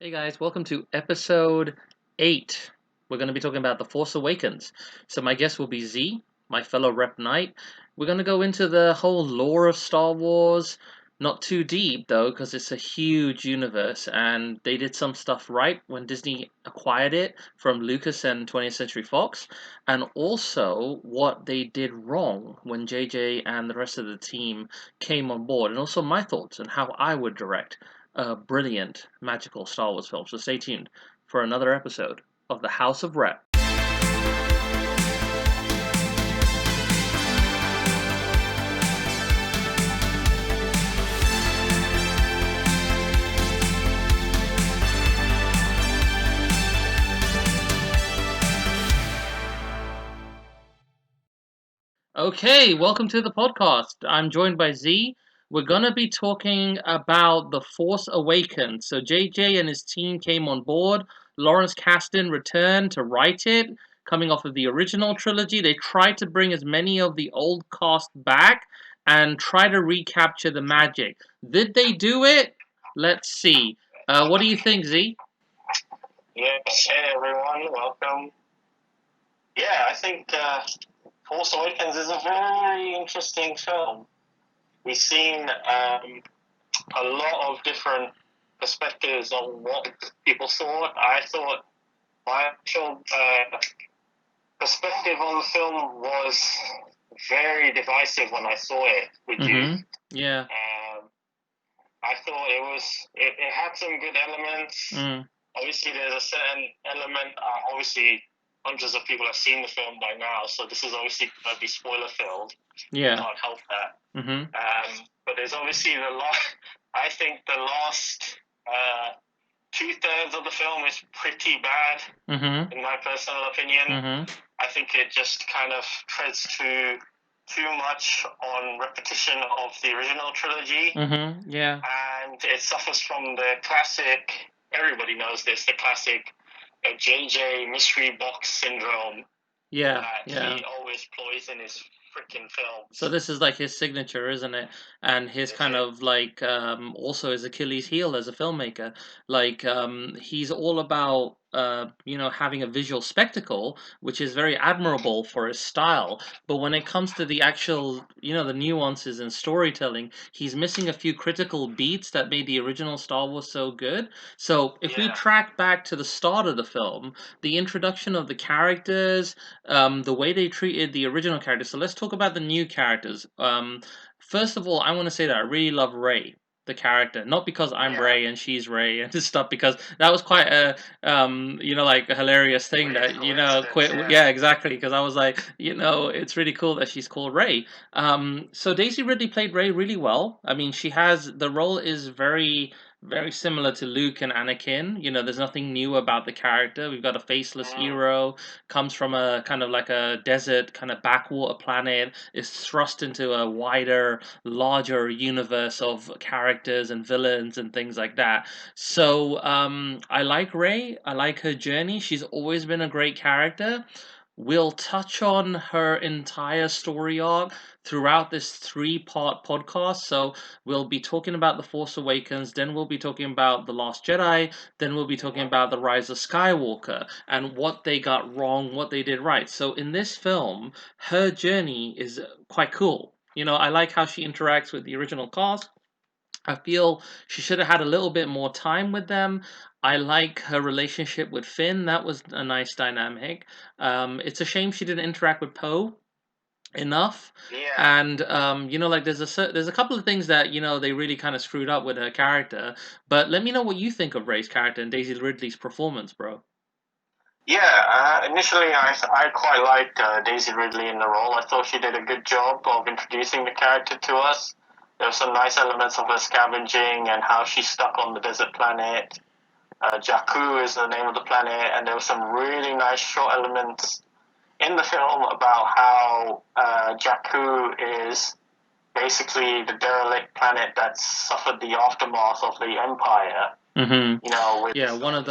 Hey guys, welcome to episode 8. We're going to be talking about The Force Awakens. So, my guest will be Z, my fellow Rep Knight. We're going to go into the whole lore of Star Wars. Not too deep, though, because it's a huge universe, and they did some stuff right when Disney acquired it from Lucas and 20th Century Fox, and also what they did wrong when JJ and the rest of the team came on board, and also my thoughts on how I would direct a brilliant, magical Star Wars film. So stay tuned for another episode of the House of Rep. Okay, welcome to the podcast. I'm joined by Z. We're going to be talking about The Force Awakens. So JJ and his team came on board. Lawrence Kasdan returned to write it, coming off of the original trilogy. They tried to bring as many of the old cast back and try to recapture the magic. Did they do it? Let's see. What do you think, Z? Yes, hey everyone, welcome. Yeah, I think Force Awakens is a very interesting film. We've seen a lot of different perspectives on what people thought. I thought my actual perspective on the film was very divisive when I saw it with you. Yeah. I thought it had some good elements. Obviously, there's a certain element. Obviously, hundreds of people have seen the film by now, so this is obviously going to be spoiler filled. Yeah. Can't help that. But there's obviously I think the last 2/3 of the film is pretty bad, in my personal opinion. I think it just kind of treads too much on repetition of the original trilogy. Yeah. And it suffers from the classic, everybody knows this, the classic JJ mystery box syndrome. Yeah. That he always ploys in his freaking films. So this is like his signature, isn't it? And his kind of like also his Achilles heel as a filmmaker. Like he's all about having a visual spectacle, which is very admirable for his style. But when it comes to the actual, the nuances in storytelling, he's missing a few critical beats that made the original Star Wars so good. So if we track back to the start of the film, the introduction of the characters, the way they treated the original characters. So let's talk about the new characters. First of all, I want to say that I really love Rey, the character, not because I'm Rey and she's Rey and stuff, because that was quite a like a hilarious thing that yeah, exactly, because I was like, it's really cool that she's called Rey. So Daisy Ridley played Rey really well. I mean, the role is very similar to Luke and Anakin. There's nothing new about the character. We've got a faceless hero, comes from a kind of like a desert, kind of backwater planet, is thrust into a wider, larger universe of characters and villains and things like that. So I like Rey. I like her journey. She's always been a great character. We'll touch on her entire story arc throughout this 3-part podcast. So we'll be talking about The Force Awakens, then we'll be talking about The Last Jedi, then we'll be talking about The Rise of Skywalker and what they got wrong, what they did right. So in this film, her journey is quite cool. I like how she interacts with the original cast. I feel she should have had a little bit more time with them. I like her relationship with Finn. That was a nice dynamic. It's a shame she didn't interact with Poe enough. And like there's a couple of things that they really kind of screwed up with her character. But let me know what you think of Rey's character and Daisy Ridley's performance, bro. Yeah, initially I quite liked Daisy Ridley in the role. I thought she did a good job of introducing the character to us. There were some nice elements of her scavenging and how she's stuck on the desert planet. Jakku is the name of the planet, and there were some really nice short elements in the film about how Jakku is basically the derelict planet that suffered the aftermath of the Empire. One of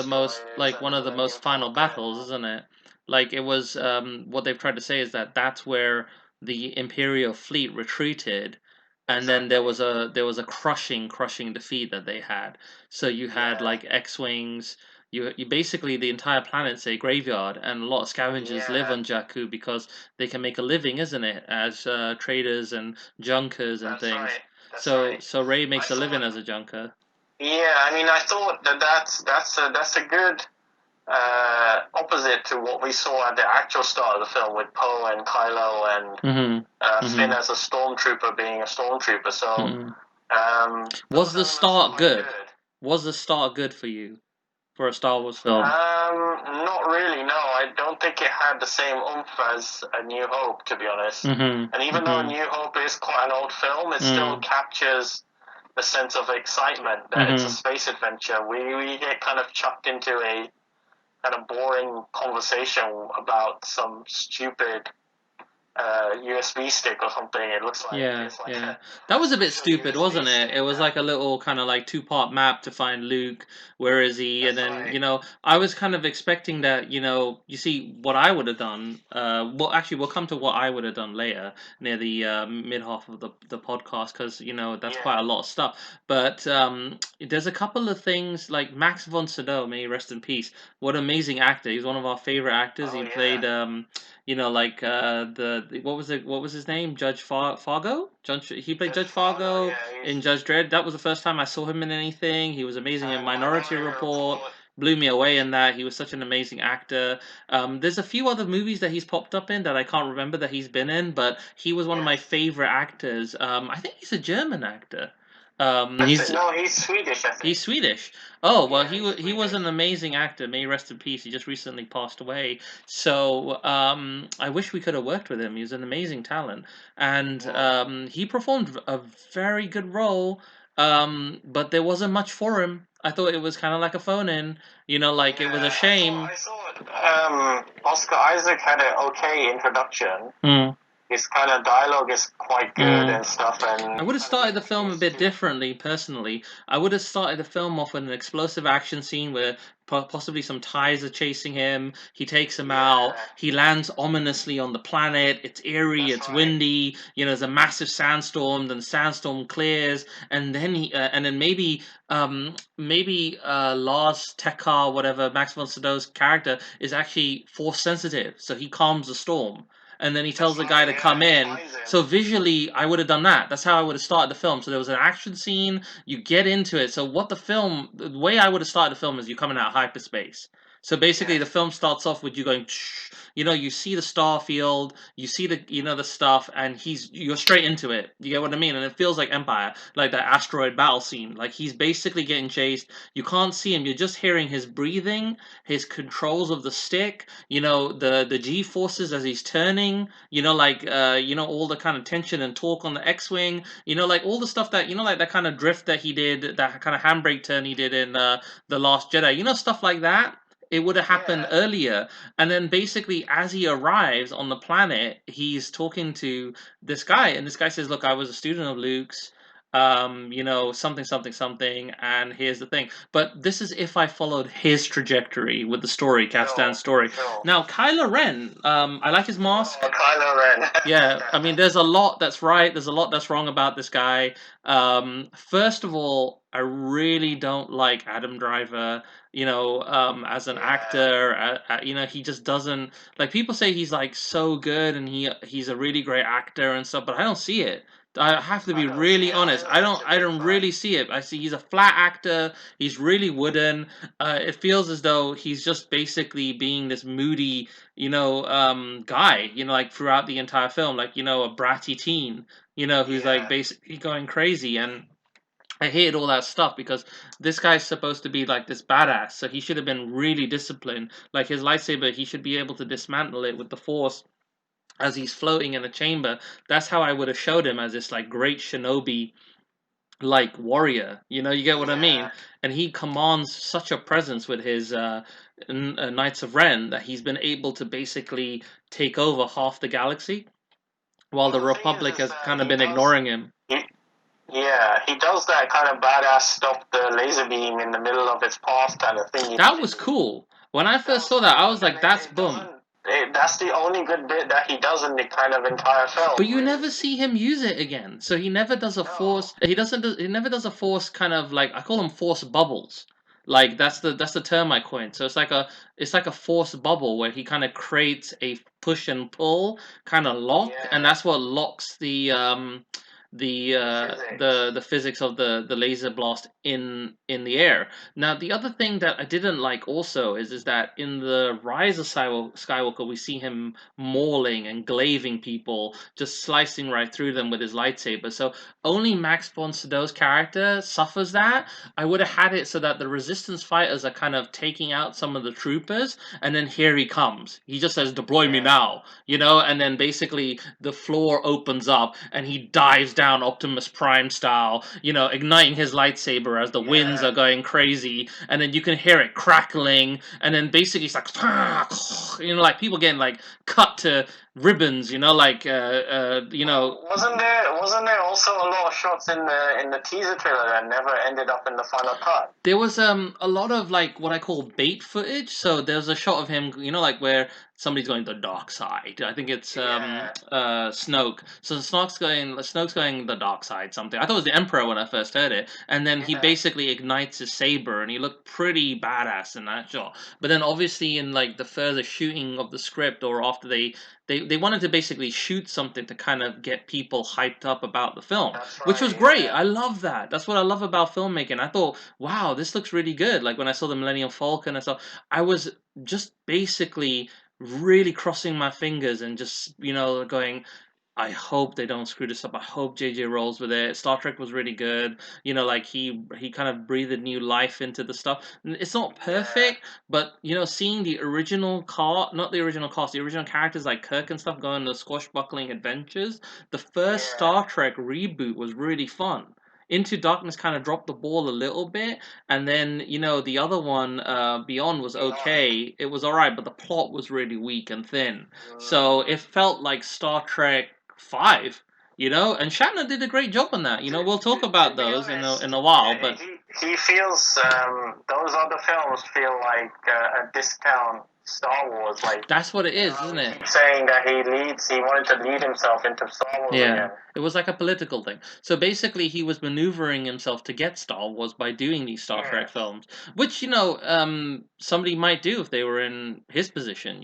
the most final battles, isn't it? Like it was what they've tried to say is that that's where the Imperial fleet retreated and then there Exactly. was a crushing defeat that they had. So you had Yeah. like X-wings. You basically the entire planet's a graveyard, and a lot of scavengers live Yeah. on Jakku because they can make a living, isn't it, as traders and junkers and That's things. right. That's So right. Ray I makes a living thought. as a junker. Yeah. I mean, I thought that's a good opposite to what we saw at the actual start of the film with Poe and Kylo and Mhm. Finn Mhm. as a stormtrooper being a stormtrooper. So Mhm. Was those the elements were start quite good? good. Was the start good for you for a Star Wars film? Not really. No, I don't think it had the same oomph as A New Hope, to be honest. Mhm. And even though A Mhm. New Hope is quite an old film, it still Mm. captures the sense of excitement that it's a Mhm. space adventure. We get kind of chucked into a kind of boring conversation about some stupid USB stick or something. It looks like Yeah, it's like yeah. a That was a bit official stupid, USB wasn't it? It stick. was like a little kind of like two-part map to find Luke. Where is he? And That's then, right. I was kind of expecting that, you see what I would have done. Well, actually, we'll come to what I would have done later near the mid half of the podcast because, that's quite Yeah. a lot of stuff. But there's a couple of things like Max von Sydow, may he rest in peace. What an amazing actor. He's one of our favorite actors. Oh He yeah. played like what was his name? Judge Fargo. He played Judge Judge Fargo. Fargo Yeah, in he's Judge Dredd. That was the first time I saw him in anything. He was amazing in and Minority Minority Report. Report. Blew me away in that. He was such an amazing actor. There's a few other movies that he's popped up in that I can't remember that he's been in, but he was one of my Yes. favorite actors. I think he's a German actor. He's No, he's Swedish, I think. He's Swedish. Oh well, Yeah, he's he was Swedish. an amazing actor. May he rest in peace. He just recently passed away. So I wish we could have worked with him. He was an amazing talent, and Yeah. he performed a very good role. But there wasn't much for him. I thought it was kind of like a phone in. Like it was a Yeah, shame. I thought Oscar Isaac had an okay introduction. Mm, His kind of dialogue is quite good mm. and stuff, I and would have kind of started the film a introduced bit to differently, personally. I would have started the film off with an explosive action scene where possibly some ties are chasing him. He takes them out. yeah, He lands ominously on the planet. It's eerie. that's It's right. windy. There's a massive sandstorm. Then the sandstorm clears, and then maybe Lars Tekar, whatever Max von Sydow's character, is actually force sensitive, so he calms the storm. And then he tells That's the guy right. to Yeah, come he in, finds him. so visually, I would have done that. That's how I would have started the film. So there was an action scene. You get into it. So the way I would have started the film is you coming out of hyperspace. So basically, the Yes. film starts off with you going, you see the star field, you see the stuff, and you're straight into it. You get what I mean? And it feels like Empire, like that asteroid battle scene. Like he's basically getting chased. You can't see him. You're just hearing his breathing, his controls of the stick. The G forces as he's turning, all the kind of tension and torque on the X-wing, like all the stuff that, like that kind of drift that he did, that kind of handbrake turn he did in the Last Jedi, stuff like that. It would have happened Yeah. earlier. And then basically, as he arrives on the planet, he's talking to this guy, and this guy says, "Look, I was a student of Luke's. Something, something, something, and here's the thing." But this is if I followed his trajectory with the story, Castan's Sure. story. Sure. Now, Kylo Ren, I like his mask. Oh, Kylo Ren. Yeah, I mean, there's a lot that's right. There's a lot that's wrong about this guy. First of all, I really don't like Adam Driver. As an Yeah. actor, he just doesn't like. People say he's like so good and he's a really great actor and stuff, but I don't see it. I have to I be don't see really it honest. either. I I'm don't. such a I big don't fan. really see it. I see he's a flat actor. He's really wooden. It feels as though he's just basically being this moody guy, like throughout the entire film, like, a bratty teen, who's like Yeah. basically going crazy. And I hated all that stuff because this guy's supposed to be like this badass, so he should have been really disciplined. Like his lightsaber, he should be able to dismantle it with the force as he's floating in a chamber. That's how I would have showed him as this like great shinobi like warrior. You get what I mean? Yeah. And he commands such a presence with his Knights of Ren that he's been able to basically take over half the galaxy, while Well, the the thing Republic is has that kind of been ignoring him. he, yeah, he does that kind of badass stop the laser beam in the middle of its path kind of thing he That was did. cool. When I That first was saw that, cool, I but was then like, it, "That's it boom." doesn't. that's the only good bit that he does in the kind of entire film. But you never see him use it again. So he never does a No. force. He never does a force kind of like I call them force bubbles. Like that's the term I coined. So it's like a force bubble where he kind of creates a push and pull kind of lock, and Yeah. that's what locks The physics. the physics of the laser blast in the air. Now the other thing that I didn't like also is that in the Rise of Skywalker we see him mauling and glaving people, just slicing right through them with his lightsaber. So only Max von Sydow's character suffers that. I would have had it so that the Resistance fighters are kind of taking out some of the troopers, and then here he comes. He just says, "Deploy me Yeah. now," and then basically the floor opens up and he dives down Optimus Prime style, igniting his lightsaber as the winds Yeah. are going crazy, and then you can hear it crackling, and then basically it's like, like people getting like cut to ribbons, Wasn't there also a lot of shots in the teaser trailer that never ended up in the final cut? There was a lot of like what I call bait footage. So there's a shot of him, like where somebody's going the dark side. I think it's Yeah. Snoke. So Snoke's going the dark side something. I thought it was the Emperor when I first heard it. And then he Yeah. basically ignites his saber and he looked pretty badass in that shot. But then obviously in like the further shooting of the script or after they wanted to basically shoot something to kind of get people hyped up about the film, That's which was right. great. Yeah. I love that. That's what I love about filmmaking. I thought, wow, this looks really good. Like when I saw the Millennium Falcon and stuff, I was just basically really crossing my fingers and just, going, I hope they don't screw this up. I hope JJ rolls with it. Star Trek was really good. Like he kind of breathed new life into the stuff. It's not Yeah. perfect, but seeing the original not the original cast, the original characters like Kirk and stuff go on the swashbuckling adventures. The first Yeah. Star Trek reboot was really fun. Into Darkness kind of dropped the ball a little bit, and then the other one, Beyond, was Beyond. okay. It was all right, but the plot was really weak and thin. So Mm. it felt like Star Trek 5, and Shatner did a great job on that. We'll talk To about be those in honest, a while, yeah, but he feels those other films feel like a discount Star Wars. Like, that's what it you know is, how isn't we it? keep saying that he wanted to lead himself into Star Wars Yeah, again. it was like a political thing. So basically, he was maneuvering himself to get Star Wars by doing these Star Trek Yeah. films, which somebody might do if they were in his position.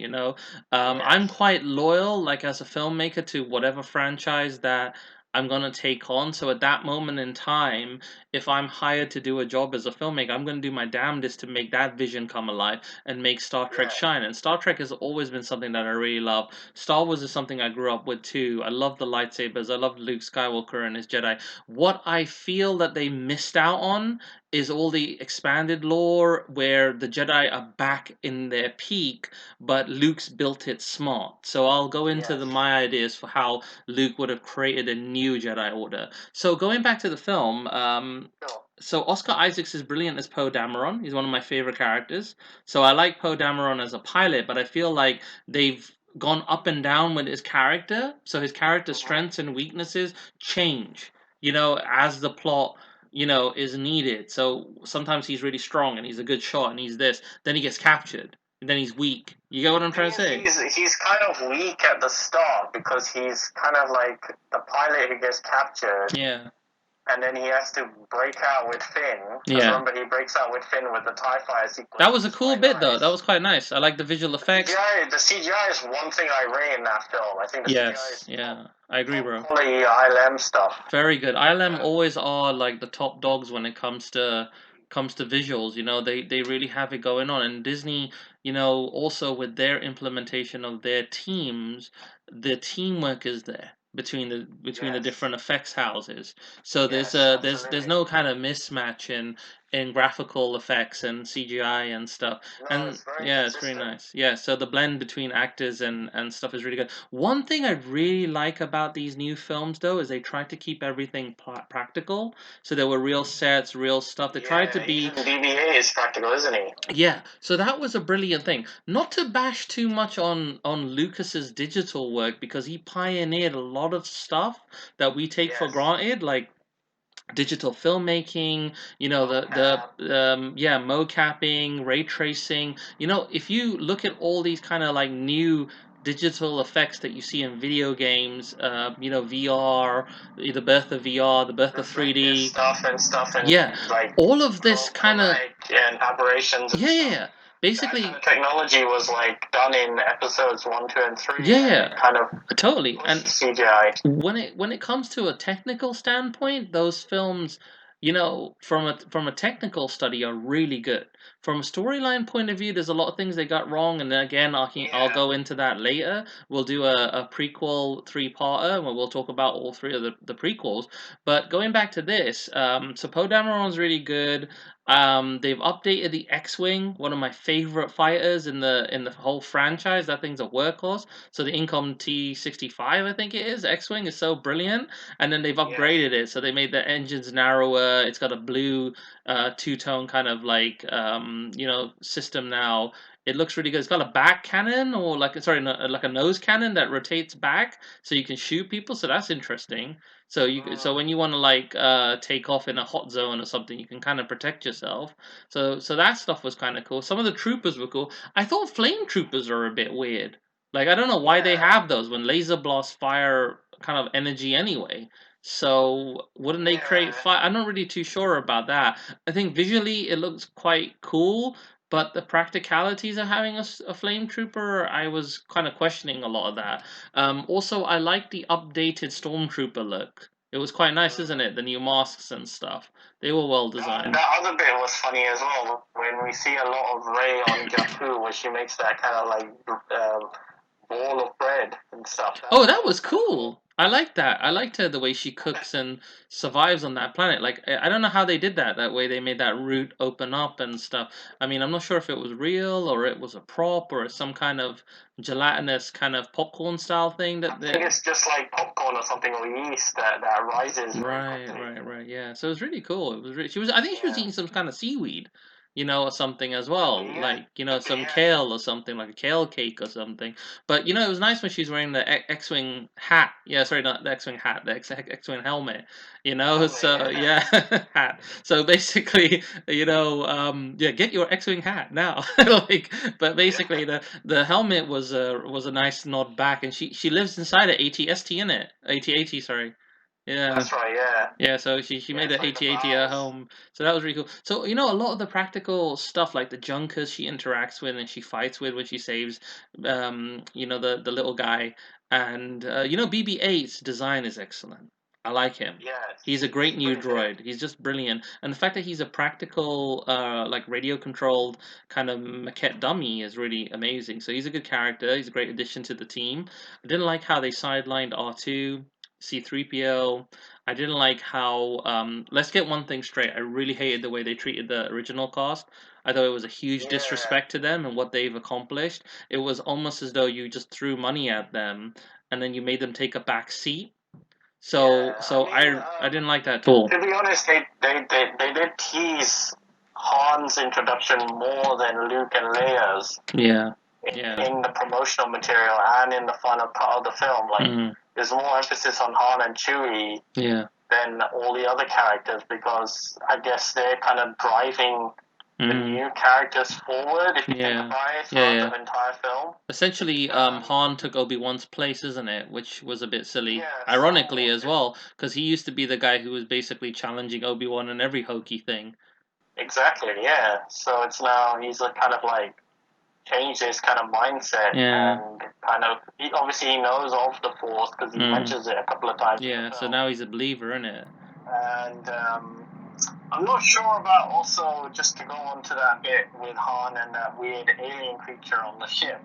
I'm Yes. quite loyal, like as a filmmaker, to whatever franchise that I'm gonna take on. So at that moment in time, if I'm hired to do a job as a filmmaker, I'm gonna do my damnedest to make that vision come alive and make Star Trek Yeah. shine. And Star Trek has always been something that I really love. Star Wars is something I grew up with too. I love the lightsabers. I love Luke Skywalker and his Jedi. What I feel that they missed out on is all the expanded lore where the Jedi are back in their peak, but Luke's built it smart. So I'll go into Yes. my ideas for how Luke would have created a new Jedi Order. So going back to the film, Sure. so Oscar Isaacs is brilliant as Poe Dameron. He's one of my favorite characters. So I like Poe Dameron as a pilot, but I feel like they've gone up and down with his character. So his character Mhm. strengths and weaknesses change, as the plot, is needed. So sometimes he's really strong and he's a good shot and he's this. Then he gets captured. And then he's weak. You get what I'm Thing trying to is, say? he's kind of weak at the start because he's kind of like the pilot who gets captured, Yeah. and then he has to break out with Finn. Because Yeah. remember, he breaks out with Finn with the Tie Fighter sequence, That which was a is cool quite bit though. That nice. was quite nice. I like the visual effects. The CGI is one thing I rate in that film. I think the CGI Yes. is Yeah. I agree, top bro. quality ILM stuff. Very good. ILM Uh, always are like the top dogs when it comes to visuals. They really have it going on. And Disney, also with their implementation of their teams, the teamwork is there between the yes, different effects houses. So yes, there's absolutely. no kind of mismatch in graphical effects and CGI and stuff. No, And it's very yeah, it's really consistent. nice. Yeah, so the blend between actors and stuff is really good. One thing I really like about these new films, though, is they tried to keep everything practical. So there were real sets, real stuff. They tried to Yeah, be, even BB-8 is practical, isn't he? yeah. So that was a brilliant thing. Not to bash too much on Lucas's digital work because he pioneered a lot of stuff that we take for Yes. granted, like digital filmmaking, mocapping, ray tracing. If you look at all these kind of like new digital effects that you see in video games, VR, the birth of VR, the birth of 3D, stuff and yeah, like all of this kind of, and aberrations and yeah, yeah, stuff. yeah. Basically, Technology was like done in episodes 1, 2, and 3, yeah, and yeah, it kind of totally. pushed And CGI. when it comes to a technical standpoint, those films, from a technical study, are really good. From a storyline point of view, there's a lot of things they got wrong, and then again, I'll Yeah. go into that later. We'll do a prequel three-parter where we'll talk about all three of the prequels. But going back to this, so Poe Dameron's really good. They've updated the X-wing, one of my favorite fighters in the whole franchise. That thing's a workhorse. So the Incom T65, I think it is, X-Wing is so brilliant. And then they've upgraded it. So they made the engines narrower. It's got a blue two-tone kind of like system now. It looks really good. It's got a back cannon, or like, sorry, no, like a nose cannon that rotates back so you can shoot people. So that's interesting. So when you want to like take off in a hot zone or something, you can kind of protect yourself. So that stuff was kind of cool. Some of the troopers were cool. I thought flame troopers are a bit weird. Like, I don't know why they have those when laser blasts fire kind of energy anyway. So wouldn't they create fire? I'm not really too sure about that. I think visually it looks quite cool, but the practicalities of having a flame trooper, I was kind of questioning a lot of that. Also, I like the updated stormtrooper look. It was quite nice, isn't it? The new masks and stuff. They were well designed. That other bit was funny as well when we see a lot of Ray on Jakku, where she makes that kind of like ball of bread and stuff. Oh, that was cool. I like that. I liked her the way she cooks and survives on that planet. Like, I don't know how they did that. That way they made that route open up and stuff. I mean, I'm not sure if it was real or it was a prop or some kind of gelatinous kind of popcorn style thing that I they. think it's just like popcorn or something, or yeast that rises very Right, quickly. right. Yeah. So it was really cool. It was really, she was. I think she was eating some kind of seaweed, or something as well, like some kale or something, like a kale cake or something. But it was nice when she's wearing the X-wing hat. Yeah, sorry, not the X-wing hat, the X-wing helmet. So yeah, hat. So basically, yeah, get your X-wing hat now. Like, but basically, the helmet was a nice nod back, and she lives inside a AT-ST in it. AT-AT, sorry. Yeah. That's right, yeah. Yeah, so she made an AT-AT at home. So that was really cool. So, a lot of the practical stuff, like the Junkers she interacts with and she fights with when she saves, the little guy. And, BB-8's design is excellent. I like him. He's a great new droid. He's just brilliant. And the fact that he's a practical, like radio-controlled kind of maquette dummy is really amazing. So he's a good character. He's a great addition to the team. I didn't like how they sidelined R2, C3PO. I didn't like how. Let's get one thing straight. I really hated the way they treated the original cast. I thought it was a huge disrespect to them and what they've accomplished. It was almost as though you just threw money at them and then you made them take a back seat. I didn't like that at all. To be honest, they did tease Han's introduction more than Luke and Leia's. Yeah. In the promotional material and in the final part of the film. Like, there's more emphasis on Han and Chewie than all the other characters, because I guess they're kind of driving the new characters forward, if you think about it, throughout the entire film. Essentially, Han took Obi-Wan's place, isn't it? Which was a bit silly. Ironically as well, because he used to be the guy who was basically challenging Obi-Wan in every hokey thing. Exactly, yeah. So it's now he's kind of like changed his kind of mindset and kind of obviously he knows of the Force because he mentions it a couple of times. Yeah, so now he's a believer, isn't it? And I'm not sure about, also just to go on to that bit with Han and that weird alien creature on the ship.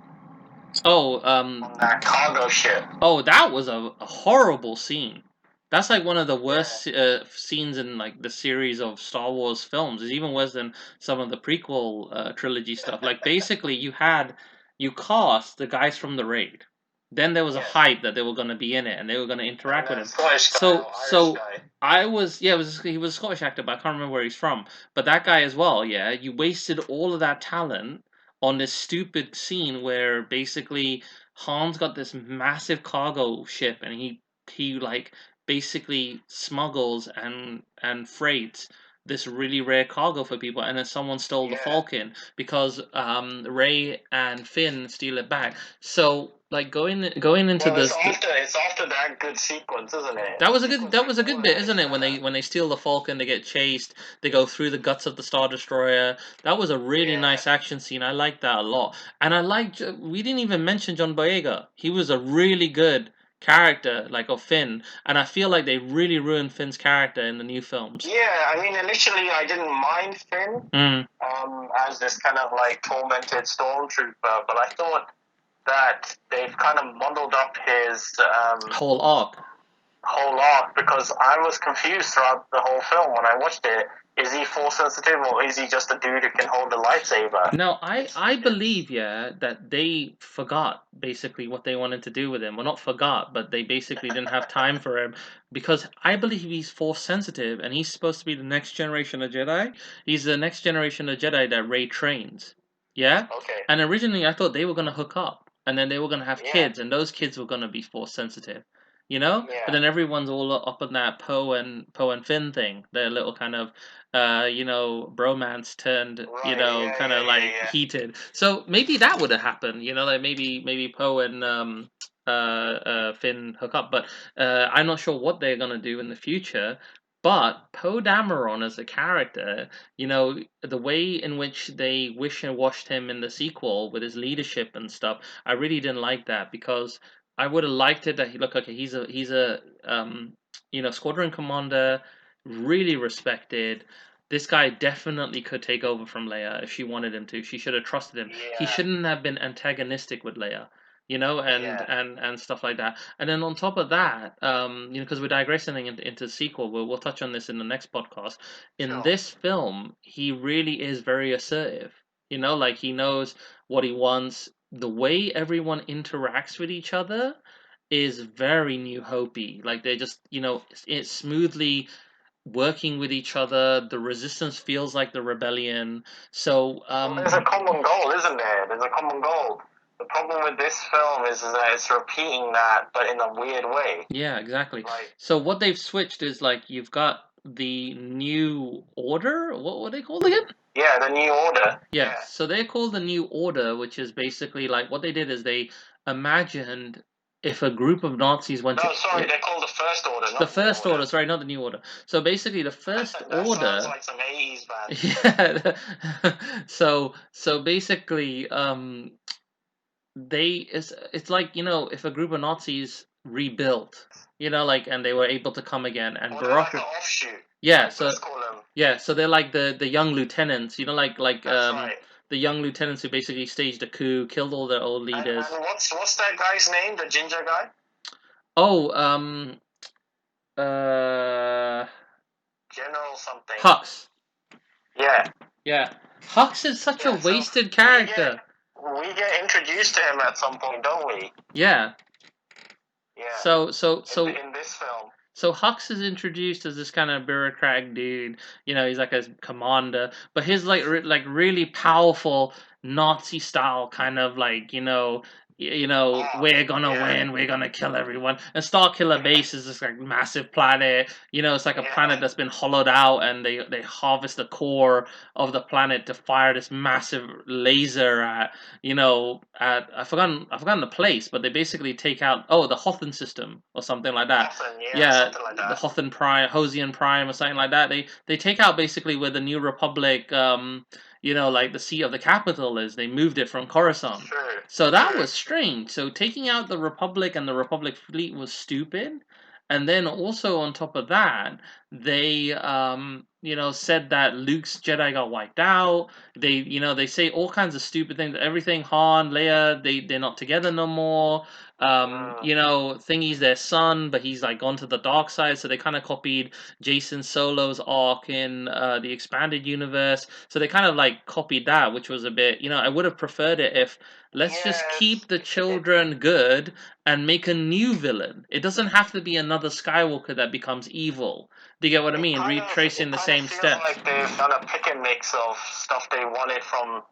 On that cargo ship. Oh, that was a horrible scene. That's like one of the worst scenes in like the series of Star Wars films. It's even worse than some of the prequel trilogy stuff. Like, basically, you cast the guys from the raid. Then there was a hype that they were going to be in it and they were going to interact with him. So I was, he was a Scottish actor, but I can't remember where he's from. But that guy as well, yeah. You wasted all of that talent on this stupid scene where basically Han's got this massive cargo ship and he like basically smuggles and freights this really rare cargo for people, and then someone stole the Falcon because Ray and Finn steal it back. So like going into Well, this. it's after that good sequence, isn't it? That was a good bit, isn't it? When they steal the Falcon, they get chased, they go through the guts of the Star Destroyer. That was a really nice action scene. I liked that a lot, and I liked. We didn't even mention John Boyega. He was a really good character, like of Finn, and I feel like they really ruined Finn's character in the new films. Yeah, I mean, initially I didn't mind Finn as this kind of like tormented stormtrooper, but I thought that they've kind of muddled up his whole arc. Because I was confused throughout the whole film when I watched it. Is he force sensitive, or is he just a dude who can hold a lightsaber? No, I believe, yeah, that they forgot basically what they wanted to do with him. Well, not forgot, but they basically didn't have time for him, because I believe he's force sensitive and he's supposed to be the next generation of Jedi. He's the next generation of Jedi that Rey trains. Yeah? Okay. And originally I thought they were going to hook up and then they were going to have kids, and those kids were going to be force sensitive. You know? Yeah. But then everyone's all up on that Poe and Finn thing. Their little kind of bromance turned, kind of like heated. So maybe that would have happened, like maybe Poe and Finn hook up, but I'm not sure what they're gonna do in the future. But Poe Dameron as a character, the way in which they wish and washed him in the sequel with his leadership and stuff, I really didn't like that, because I would have liked it that he's a squadron commander, really respected. This guy definitely could take over from Leia if she wanted him to. She should have trusted him. He shouldn't have been antagonistic with Leia, and stuff like that. And then on top of that, because we're digressing into the sequel, we'll touch on this in the next podcast. In this film, he really is very assertive. Like he knows what he wants. The way everyone interacts with each other is very New Hopey. Like they're just, it's smoothly working with each other. The resistance feels like the rebellion. So there's a common goal, isn't there? There's a common goal. The problem with this film is that it's repeating that, but in a weird way. Yeah, exactly. So what they've switched is like you've got the New Order. What were they called again? Yeah, the New Order. Yeah, so they're called the New Order, which is basically like what they did is they imagined if a group of Nazis went No, sorry, they're called the First Order. Not the First Order, sorry, not the New Order. So basically, the First Order. Sounds like some 80s band. Yeah. So basically, it's like if a group of Nazis rebuilt, and they were able to come again, and like an offshoot. Yeah, so they're like the young lieutenants, the young lieutenants who basically staged a coup, killed all their old leaders. And what's that guy's name? The ginger guy? Oh, General something. Hux. Yeah. Yeah. Hux is such a wasted character. We get introduced to him at some point, don't we? Yeah. Yeah. So in this film. So Hux is introduced as this kind of bureaucratic dude. He's like a commander, but his like really powerful Nazi style kind of like we're gonna win, we're gonna kill everyone. And Starkiller Base is this like massive planet. It's like a planet that's been hollowed out, and they harvest the core of the planet to fire this massive laser at I've forgotten the place, but they basically take out the Hothan system or something like that. Something like that. The Hothan Prime, Hosian Prime, or something like that. They take out basically where the New Republic, like the seat of the capital is. They moved it from Coruscant. Sure. So that was strange. So taking out the Republic and the Republic fleet was stupid. And then also on top of that, they said that Luke's Jedi got wiped out. They say all kinds of stupid things. Everything Han, Leia, they're not together no more. Thingy's their son, but he's like gone to the dark side. So they kind of copied Jason Solo's arc in the expanded universe. So they kind of like copied that, which was a bit. I would have preferred it if let's just keep the children good and make a new villain. It doesn't have to be another Skywalker that becomes evil. Do you get what I mean? Retracing the same steps. Like they've done a pick and mix of stuff they wanted from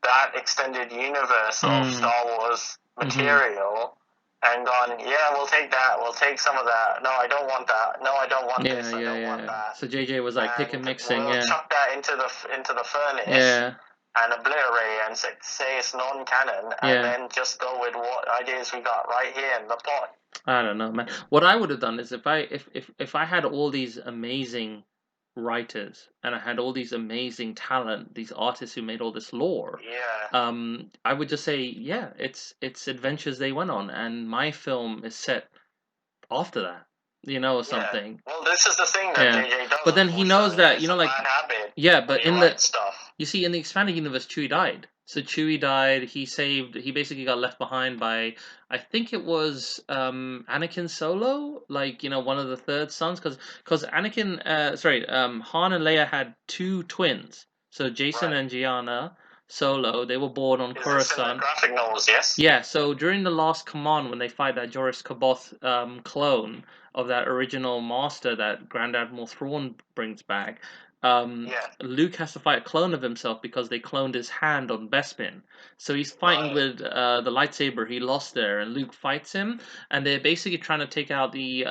that extended universe of Star Wars material, and gone, yeah, we'll take that, we'll take some of that. No, I don't want that. No, I don't want Yeah, this. I yeah, don't want yeah. that. So JJ was like pick and And mixing. we'll Yeah, chuck that into the furnace yeah, and obliterate and say it's non-canon, and yeah. then just go with what ideas we got right here in the pot. I don't know, man. What I would have done is if I had all these amazing writers and I had all these amazing talent, these artists who made all this lore, Yeah, I would just say, yeah, it's adventures they went on, and my film is set after that, or yeah. something. Well, this is the thing that Yeah, JJ does, but then he knows unfortunately. that, It's a like, bad habit yeah, when but he in the writes stuff. you see, in the expanded universe, Chewie died. So Chewie died. He basically got left behind by, I think it was Anakin Solo, like one of the third sons, because Anakin, sorry, Han and Leia had two twins. So Jason Right. and Gianna Solo, they were born on Is this in the Coruscant. graphic novels? Yes. Yeah, so during the last command, when they fight that Joris Kaboth clone of that original master that Grand Admiral Thrawn brings back, Yeah. Luke has to fight a clone of himself because they cloned his hand on Bespin. So he's fighting Right. with the lightsaber he lost there, and Luke fights him, and they're basically trying to take out the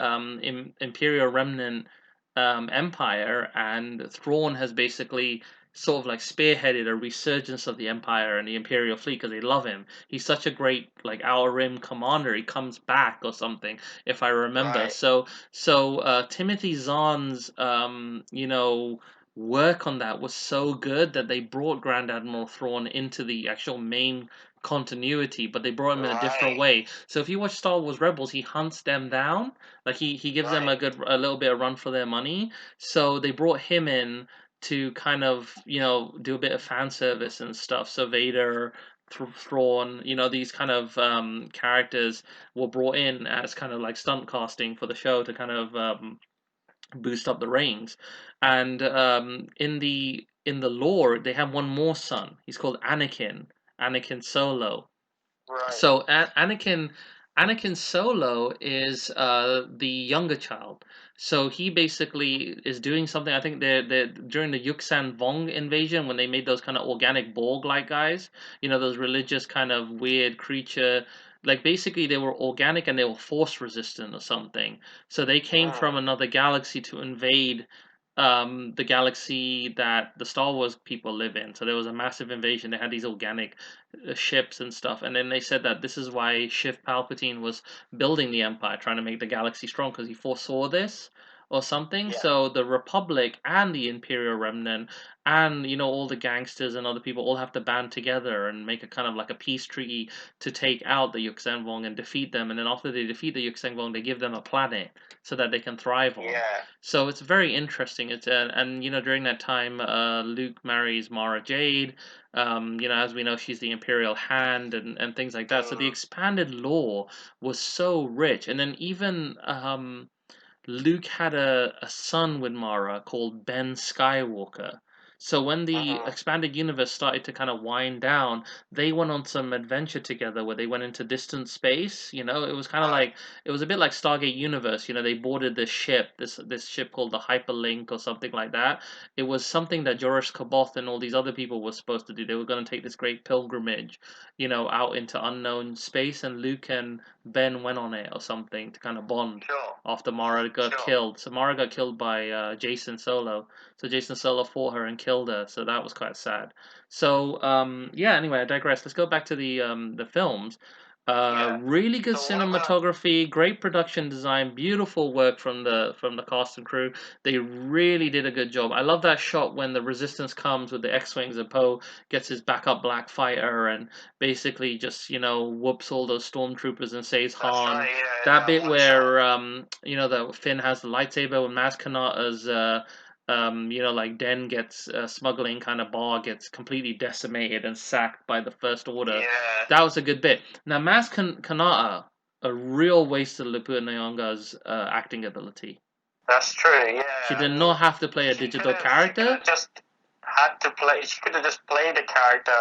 Imperial Remnant Empire, and Thrawn has basically sort of like spearheaded a resurgence of the Empire and the Imperial fleet because they love him. He's such a great like Outer Rim commander. He comes back or something, if I remember. Right. So Timothy Zahn's work on that was so good that they brought Grand Admiral Thrawn into the actual main continuity, but they brought him in a different Right. way. So if you watch Star Wars Rebels, he hunts them down. Like he gives them Right. a little bit of run for their money. So they brought him in to kind of do a bit of fan service and stuff. So Vader, Thrawn, these kind of characters were brought in as kind of like stunt casting for the show to kind of boost up the ratings. And in the lore, they have one more son. He's called Anakin Solo. Right. So Anakin Solo is the younger child. So he basically is doing something. I think they during the Yuxan Vong invasion when they made those kind of organic Borg-like guys, those religious kind of weird creature. Like basically they were organic and they were force resistant or something. So they came from Mm. another galaxy to invade the galaxy that the Star Wars people live in. So there was a massive invasion. They had these organic ships and stuff. And then they said that this is why Shiv Palpatine was building the Empire, trying to make the galaxy strong, because he foresaw this or something. Yeah. So the Republic and the Imperial Remnant and all the gangsters and other people all have to band together and make a kind of like a peace treaty to take out the Yuuzhan and defeat them. And then after they defeat the Yuuzhan, they give them a planet so that they can thrive on. Yeah. So it's very interesting. It's and during that time, Luke marries Mara Jade. As we know, she's the Imperial Hand and things like that. So the Mm. expanded lore was so rich, and then even Luke had a son with Mara called Ben Skywalker. So when the Mm-hmm. expanded universe started to kind of wind down, they went on some adventure together where they went into distant space. It was kind of Right. like it was a bit like Stargate Universe. They boarded this ship, this ship called the Hyperlink or something like that. It was something that Joris Kaboth and all these other people were supposed to do. They were going to take this great pilgrimage, out into unknown space, and Luke and Ben went on it or something to kind of bond Sure. after Mara got Sure. killed. So Mara got killed by Jason Solo. So Jason Solo fought her and killed her. So that was quite sad. So yeah. Anyway, I digress. Let's go back to the films. Yeah. Really good So what about? cinematography, great production design, beautiful work from the cast and crew. They really did a good job. I love that shot when the Resistance comes with the X-wings and Poe gets his backup black fighter and basically just whoops all those stormtroopers and saves That's Han. right. Yeah. That That bit one shot. where that Finn has the lightsaber when Maz Kanata's like Den gets smuggling kind of bar gets completely decimated and sacked by the First Order. Yeah. That was a good bit. Now Kanata, a real waste of Lupita Nyong'o's acting ability. That's true. Yeah. She I did mean, not have to play a digital she could character. have just had to play. She could have just played a character,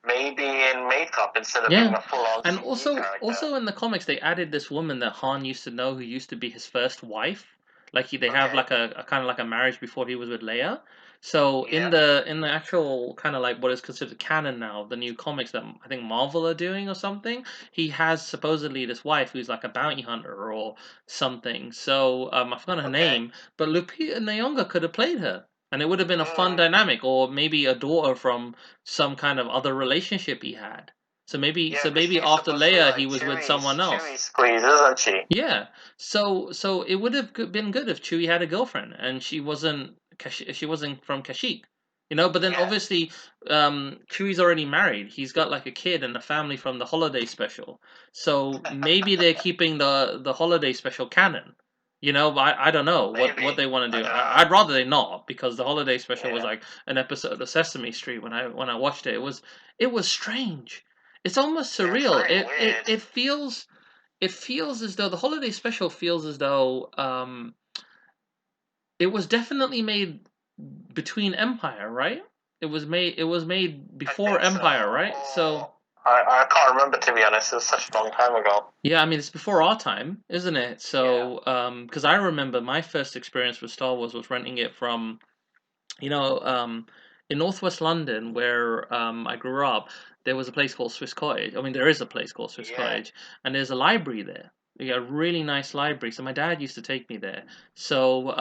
maybe in makeup instead of being Yeah, a full-on and CG character. also in the comics they added this woman that Han used to know who used to be his first wife. Like they have Okay. like a kind of like a marriage before he was with Leia. So Yeah. in the actual kind of like what is considered canon now, the new comics that I think Marvel are doing or something, he has supposedly this wife who's like a bounty hunter or something. So I forgot her Okay. name, but Lupita Nyong'o could have played her, and it would have been a fun Mm. dynamic, or maybe a daughter from some kind of other relationship he had. Yeah, So because maybe she's after supposed to be Leia, he like was with someone else. Chewy's squeeze, isn't she? Yeah. So it would have been good if Chewie had a girlfriend and she wasn't from Kashyyyk. You know, but then Yeah. obviously Chewie's already married. He's got like a kid and a family from the holiday special. So maybe they're keeping the holiday special canon. You know, but I don't know what Maybe. they want to I do. don't know. I'd rather they not because the holiday special was Yeah. like an episode of Sesame Street when I watched it. It was strange. It's almost Yeah, it's surreal. very weird. It feels as though the holiday special feels as though it was definitely made between Empire, right? It was made I before think so. Empire, right? So I can't remember, to be honest. It was such a long time ago. yeah, I mean it's before our time, isn't it? Yeah. So because I remember my first experience with Star Wars was renting it from you know in Northwest London where I grew up. There was a place called Swiss Cottage. I mean, there is a place called Swiss Yeah. Cottage, and there's a library there. We got a really nice library. So my dad used to take me there. So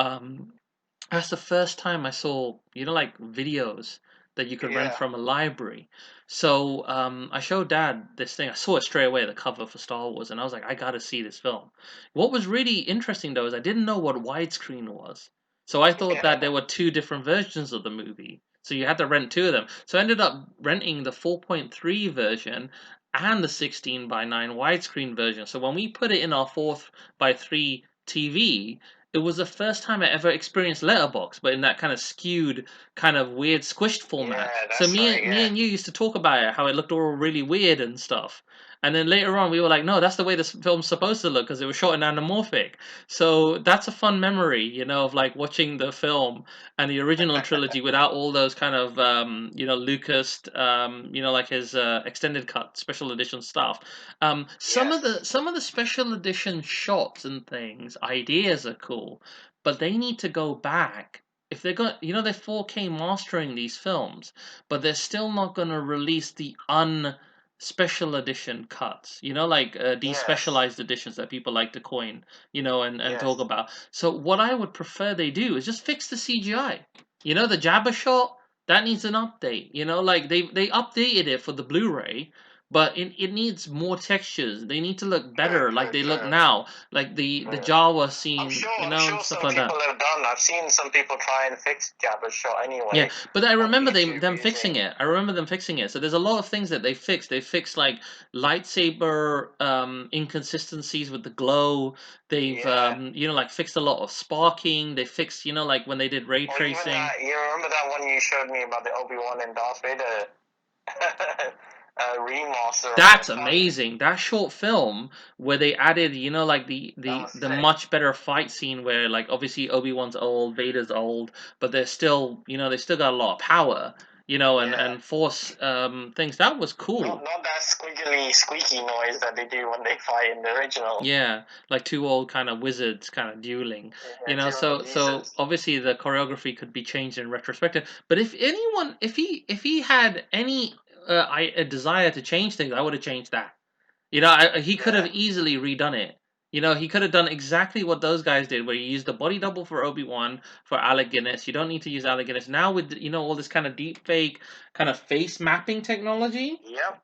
that's the first time I saw, you know, like videos that you could rent Yeah. from a library. So I showed Dad this thing. I saw it straight away, the cover for Star Wars, and I was like, I gotta see this film. What was really interesting though is I didn't know what widescreen was. So I thought that Yeah. there were two different versions of the movie. So you had to rent two of them. So I ended up renting the 4.3 version and the 16 by 9 widescreen version. So when we put it in our 4th by 3 TV, it was the first time I ever experienced letterbox, but in that kind of skewed, kind of weird, squished format. Yeah, So that's right. me Yeah. and you used to talk about it, how it looked all really weird and stuff. And then later on, we were like, no, that's the way this film's supposed to look because it was shot in anamorphic. So that's a fun memory, you know, of like watching the film and the original trilogy without all those kind of, you know, Lucas, you know, like his extended cut, special edition stuff. Yes. Some of the special edition shots and things, ideas are cool, but they need to go back. If they're going, you know, they're 4K mastering these films, but they're still not going to release the special edition cuts. You know, like these Yes. specialized editions that people like to coin, you know, and talk Yes. about. So what I would prefer they do is just fix the CGI. You know, the Jabba shot that needs an update. You know, like they updated it for the Blu-ray, but it needs more textures. They need to look True. better, like True. they look True. now, like the True. Jawa scene, you I'm know, and sure stuff some like that. people have done. I've seen some people try and fix Jabba's shot Yeah, anyway but I on remember YouTube them fixing using. it. I remember them fixing it. So there's a lot of things that they fixed. They fixed like lightsaber inconsistencies with the glow. They've Yeah. you know like fixed a lot of sparking. They fixed you know like when they did ray Or even tracing. that. You remember that one you showed me about the Obi-Wan and Darth Vader remaster of That's their fight? amazing. That short film where they added, you know, like That was the sick. much better fight scene where like obviously Obi-Wan's old, Vader's old, but they're still, you know, they still got a lot of power, you know, Yeah. and force things. That was Not cool. not that squiggly squeaky noise that they do when they fight in the original. Yeah, like two old kind of wizards kind of dueling, you Yeah, know. two of the So geezers. obviously the choreography could be changed in retrospective. But if anyone, if he had any a desire to change things, I would have changed that. You know, he could have Yeah. easily redone it. You know, he could have done exactly what those guys did, where you used the body double for Obi-Wan for Alec Guinness. You don't need to use Alec Guinness now with you know all this kind of deep fake kind of face mapping technology. Yep.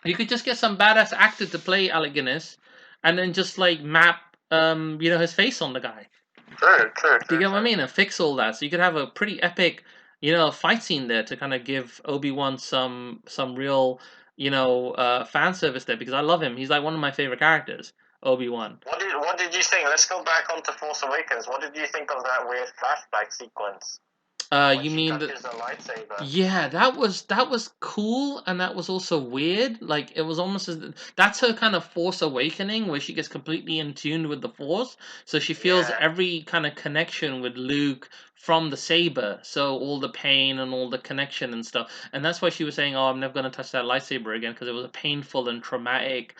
You could just get some badass actor to play Alec Guinness, and then just like map you know his face on the guy. True. True. Do you True. get what I True. mean? And fix all that, so you could have a pretty epic, you know, fight scene there to kind of give Obi-Wan some real, you know, fan service there because I love him. He's like one of my favorite characters, Obi-Wan. What did you think? Let's go back onto Force Awakens. What did you think of that weird flashback sequence when You she mean the touches the lightsaber? Yeah, that was cool, and that was also weird. Like it was almost as that's her kind of Force awakening, where she gets completely in tune with the Force, so she feels Yeah. every kind of connection with Luke from the saber. So all the pain and all the connection and stuff, and that's why she was saying, "Oh, I'm never gonna touch that lightsaber again," because it was a painful and traumatic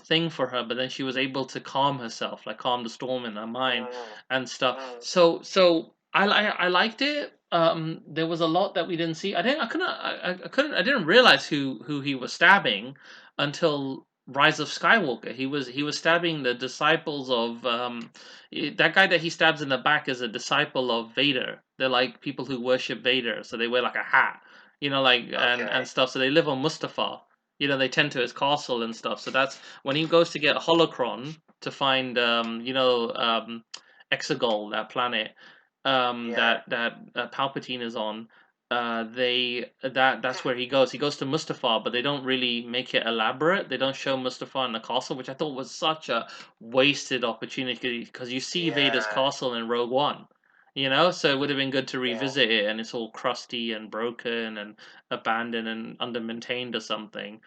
thing for her. But then she was able to calm herself, like calm the storm in her mind Mm, and stuff. mm. So. I liked it. There was a lot that we didn't see. I didn't realize who he was stabbing until Rise of Skywalker. He was stabbing the disciples of that guy that he stabs in the back is a disciple of Vader. They're like people who worship Vader, so they wear like a hat, like and Okay. stuff. So they live on Mustafar. They tend to his castle and stuff. So that's when he goes to get holocron to find Exegol, that planet Yeah. that Palpatine is on. That's where he goes. He goes to Mustafar, but they don't really make it elaborate. They don't show Mustafar in the castle, which I thought was such a wasted opportunity because you see Vader's Yeah. castle in Rogue One. So it would have been good to Yeah. revisit it, and it's all crusty and broken and abandoned and under-maintained or something.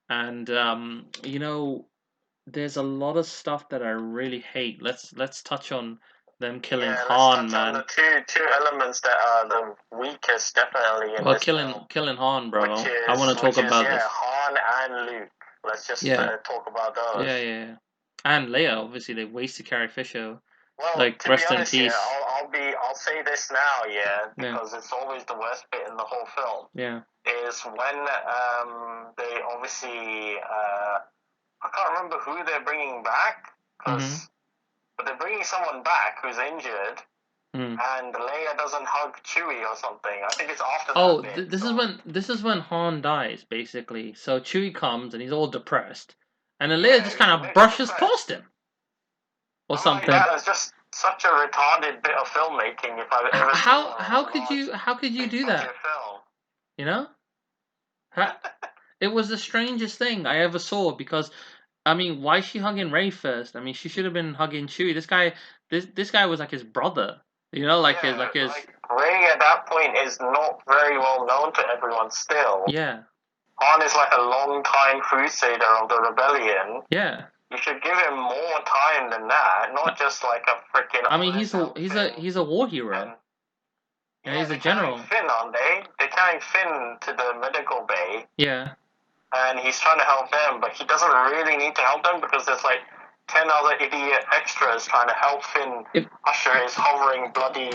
And there's a lot of stuff that I really hate. Let's touch on them killing Yeah, let's Han, touch on the man. two elements that are the weakest, definitely, in Well, this killing film, killing Han, which bro. I is want to talk which is about yeah, this. Han and Luke. Let's just Yeah, talk about yeah, those. yeah, yeah. And Leia, obviously, they wasted Carrie Fisher. Well, Like, to be rest in honest, yeah, peace. I'll say this now, yeah, Yeah, because it's always the worst bit in the whole film yeah. is when they obviously I can't remember who they're bringing back, Mhm. but they're bringing someone back who's injured, Mm. and Leia doesn't hug Chewie or something. I think it's after that Oh, bit. this is So when Han dies, basically. So Chewie comes and he's all depressed, and then Leia yeah, just he's kind a of bit brushes depressed. past him or I'm like, something. that is just such a retarded bit of filmmaking if I've ever seen How one on how a could large, you big do that? budget film. You know? Ha- It was the strangest thing I ever saw because I mean, why is she hugging Ray first? I mean, she should have been hugging Chewie. This guy was like his brother. Like Yeah, his like Ray at that point is not very well known to everyone still. yeah, Han is like a long time crusader of the rebellion. yeah. You should give him more time than that, not just like a freaking I oh mean, let's help Finn. he's a war hero. And yeah, He's a they're carrying general. Finn, aren't they? They're carrying Finn to the medical bay, Yeah. and he's trying to help them, but he doesn't really need to help them because there's like 10 other idiot extras trying to help Finn If usher his hovering bloody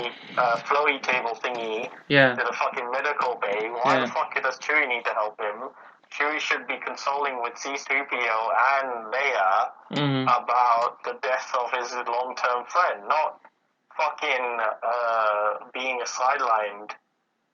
flowy table thingy yeah, to the fucking medical bay. Why the yeah. fuck does Chewie need to help him? Chewie should be consoling with C-3PO and Leia Mm. about the death of his long-term friend, not fucking being sidelined.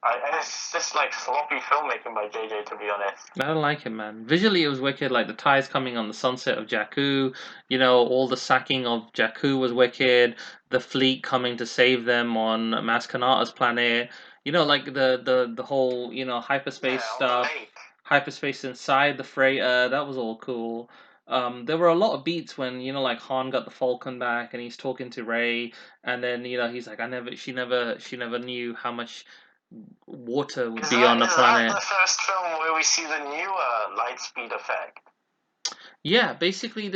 And it's just like sloppy filmmaking by JJ, to be honest. I don't like it, man. Visually, it was wicked. Like the tides coming on the sunset of Jakku. All the sacking of Jakku was wicked. The fleet coming to save them on Maz Kanata's planet. Like the whole hyperspace Yeah, on the stuff, lake. hyperspace inside the freighter. That was all cool. There were a lot of beats when like Han got the Falcon back and he's talking to Rey, and then he's like, she never knew how much water would be on the Is that planet. the first film where we see the newer light speed effect? Yeah, basically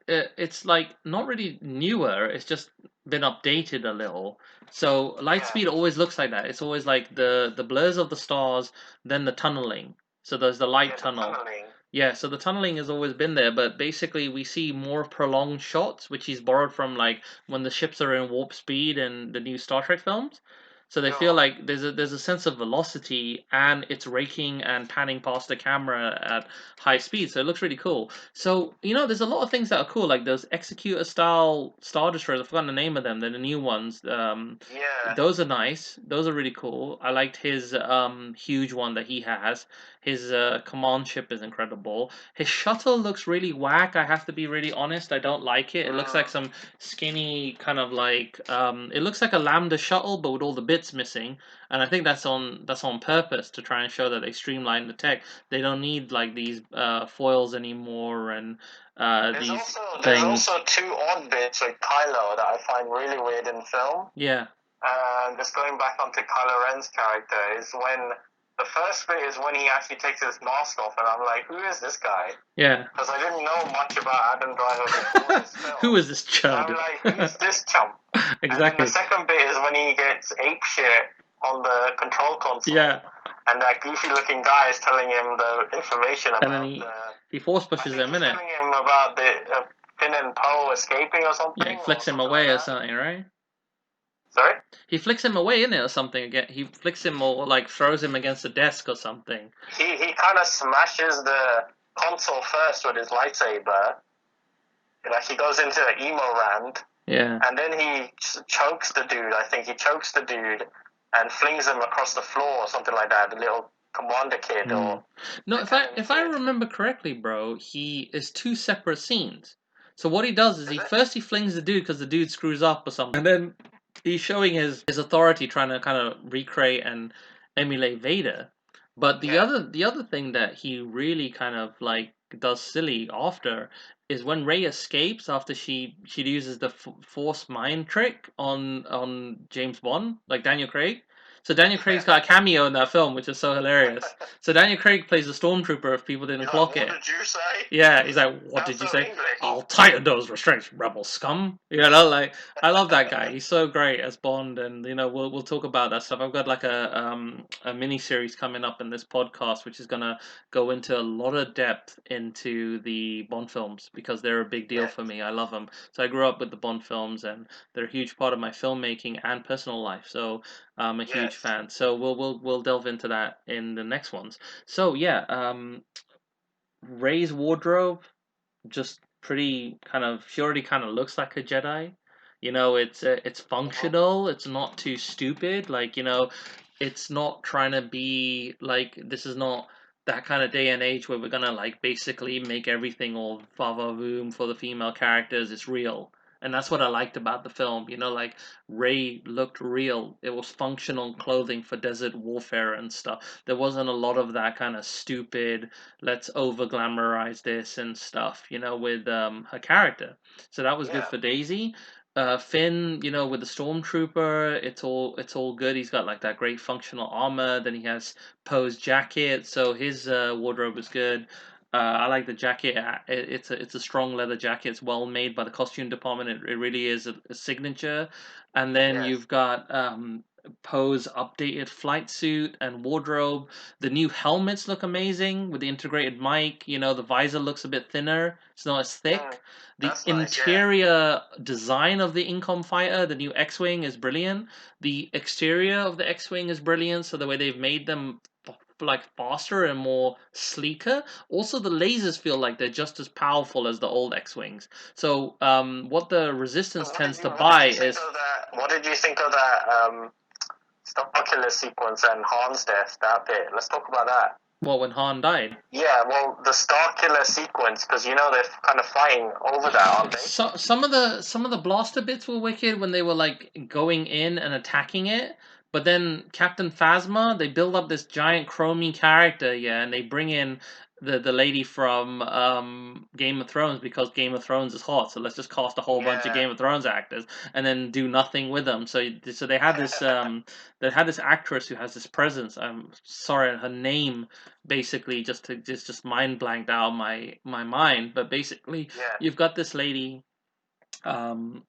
it's like not really newer. It's just been updated a little. So Yeah, Lightspeed always looks like that. It's always like the blurs of the stars, then the tunneling. So there's the light yeah, the tunnel. tunneling. Yeah, so the tunneling has always been there, but basically we see more prolonged shots, which he's borrowed from like when the ships are in warp speed in the new Star Trek films. So they feel Sure. like there's a sense of velocity and it's raking and panning past the camera at high speed, so it looks really cool. So, there's a lot of things that are cool, like those executor style Star Destroyers. I've forgotten the name of them. They're the new ones. Yeah. Those are nice. Those are really cool. I liked his huge one that he has. His command ship is incredible. His shuttle looks really whack. I have to be really honest. I don't like it. It looks like Mm. some skinny kind of like it looks like a Lambda shuttle, but with all the bits missing. And I think that's on purpose to try and show that they streamlined the tech. They don't need like these foils anymore and these There's things. also two odd bits with Kylo that I find really weird in film. Yeah, Just going back onto Kylo Ren's character is when the first bit is when he actually takes his mask off, and I'm like, who is this guy? yeah. Because I didn't know much about Adam Driver before this Who film. is this So I'm chud? like, who's this chump? And then the Exactly. second bit is when he gets ape shit on the control Yeah, console, and that goofy looking guy is telling him the information and then about the. he force I pushes think him he's in it. telling him about the Finn and Poe escaping or Yeah, something, he or flicks him something like away or that. something, right? Sorry? He flicks him away in it or something again. He flicks him or like throws him against the desk or something. He kind of smashes the console first with his lightsaber. Like he goes into an emo rant, Yeah. and then he chokes the dude. I think he chokes the dude and flings him across the floor or something like that. The little commander kid or No, lieutenant if I kid. remember correctly, bro, he is two separate scenes. So what he does is Is it? he flings the dude because the dude screws up or something, and then he's showing his authority, trying to kind of recreate and emulate Vader. But Yeah. the other thing that he really kind of like does silly after is when Rey escapes after she uses the Force mind trick on James Bond, like Daniel Craig. So Daniel Craig's got a cameo in that film, which is so hilarious. So Daniel Craig plays a stormtrooper if people didn't He's like, clock what it. did you say? Yeah, he's like, "What Sounds did you so say? English. I'll tighten those restraints, rebel scum." Like I love that guy. He's so great as Bond, and we'll talk about that stuff. I've got like a mini series coming up in this podcast, which is gonna go into a lot of depth into the Bond films because they're a big deal Yeah. for me. I love them. So I grew up with the Bond films, and they're a huge part of my filmmaking and personal life. So I'm a huge Yes. fan. So we'll delve into that in the next ones. So yeah, Ray's wardrobe just pretty kind of she already kind of looks like a Jedi. It's Mm-hmm. functional. It's not too stupid. It's not trying to be like this is not that kind of day and age where we're gonna like basically make everything all va va voom for the female characters. It's real. And that's what I liked about the film. Like Rey looked real. It was functional clothing for desert warfare and stuff. There wasn't a lot of that kind of stupid let's over glamorize this and stuff, with her character. So that was good Yeah. for Daisy. Finn, with the stormtrooper, it's all good. He's got like that great functional armor. Then he has Poe's jacket, so his wardrobe is good. I like the jacket. It's a strong leather jacket. It's well made by the costume department. It really is a signature. And then Yes. you've got Poe's updated flight suit and wardrobe. The new helmets look amazing with the integrated mic. The visor looks a bit thinner. It's not as Mm, thick. The that's nice. Yeah. interior design of the Incom fighter, the new X-wing, is brilliant. The exterior of the X-wing is brilliant. So the way they've made them like faster and more sleeker. Also, the lasers feel like they're just as powerful as the old X-wings. So what the So Resistance tends to what did buy you think is of that? What did you think of that Starkiller sequence and Han's death? That bit. Let's talk about that. when Han died. Yeah. Well, the Starkiller sequence, because they're kind of fighting over that, aren't they? So some of the blaster bits were wicked when they were like going in and attacking it, but then Captain Phasma, they build up this giant chromey character, yeah, and they bring in the lady from Game of Thrones because Game of Thrones is hot, so let's just cast a whole bunch of Yeah. Game of Thrones actors and then do nothing with them. So they had this actress who has this presence. I'm sorry, her name basically just mind blanked out my mind, but basically Yeah. you've got this lady, um,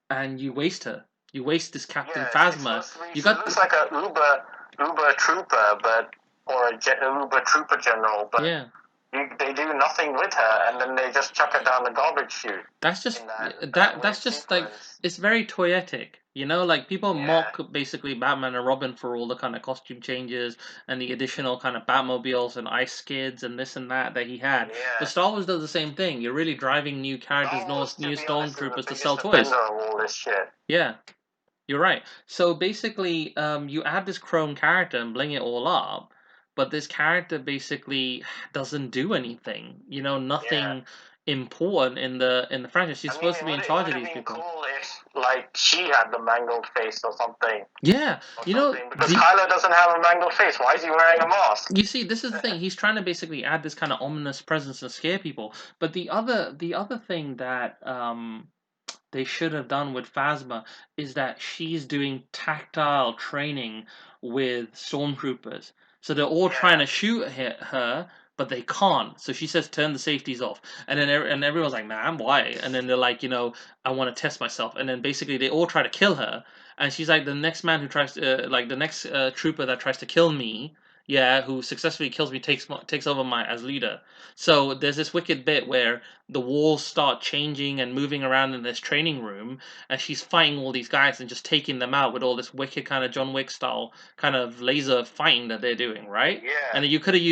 and you waste her. You waste this Captain Yeah. She's Phasma. supposed to be. You She got looks like a Uber trooper, or a Uber trooper general, but yeah. they do nothing with her, and then they just chuck her down the garbage chute That's just in that that's weird just like sequence. it's very toyetic. Like people Yeah. mock basically Batman and Robin for all the kind of costume changes and the additional kind of Batmobiles and ice skids and this and that he had. But Yeah. Star Wars does the same thing. You're really driving new characters, Star Wars, to new be honest, is the stormtroopers to sell biggest toys. offender of all this shit. Yeah. You're right. So basically, you add this Chrome character and bling it all up, but this character basically doesn't do anything. Yeah. Nothing important in the franchise. She's I mean, supposed to be in charge would of have these been people. cool if, like, she had the mangled face or something. Yeah, Because the Kylo doesn't have a mangled face. Why is he wearing a mask? you see, this is the thing. He's trying to basically add this kind of ominous presence and scare people. But the other thing that they should have done with Phasma is that she's doing tactile training with stormtroopers. So they're all trying Yeah. to shoot her, but they can't. So she says, "Turn the safeties off," and then and everyone's like, "Man, why?" And then they're like, "I want to test myself." And then basically they all try to kill her, and she's like, "The next man who tries to, like the next trooper that tries to kill me." yeah, who successfully kills me, takes over my as leader. So there's this wicked bit where the walls start changing and moving around in this training room, and she's fighting all these guys and just taking them out with all this wicked kind of John Wick style kind of laser fighting that they're doing, right? And Yeah. then you could have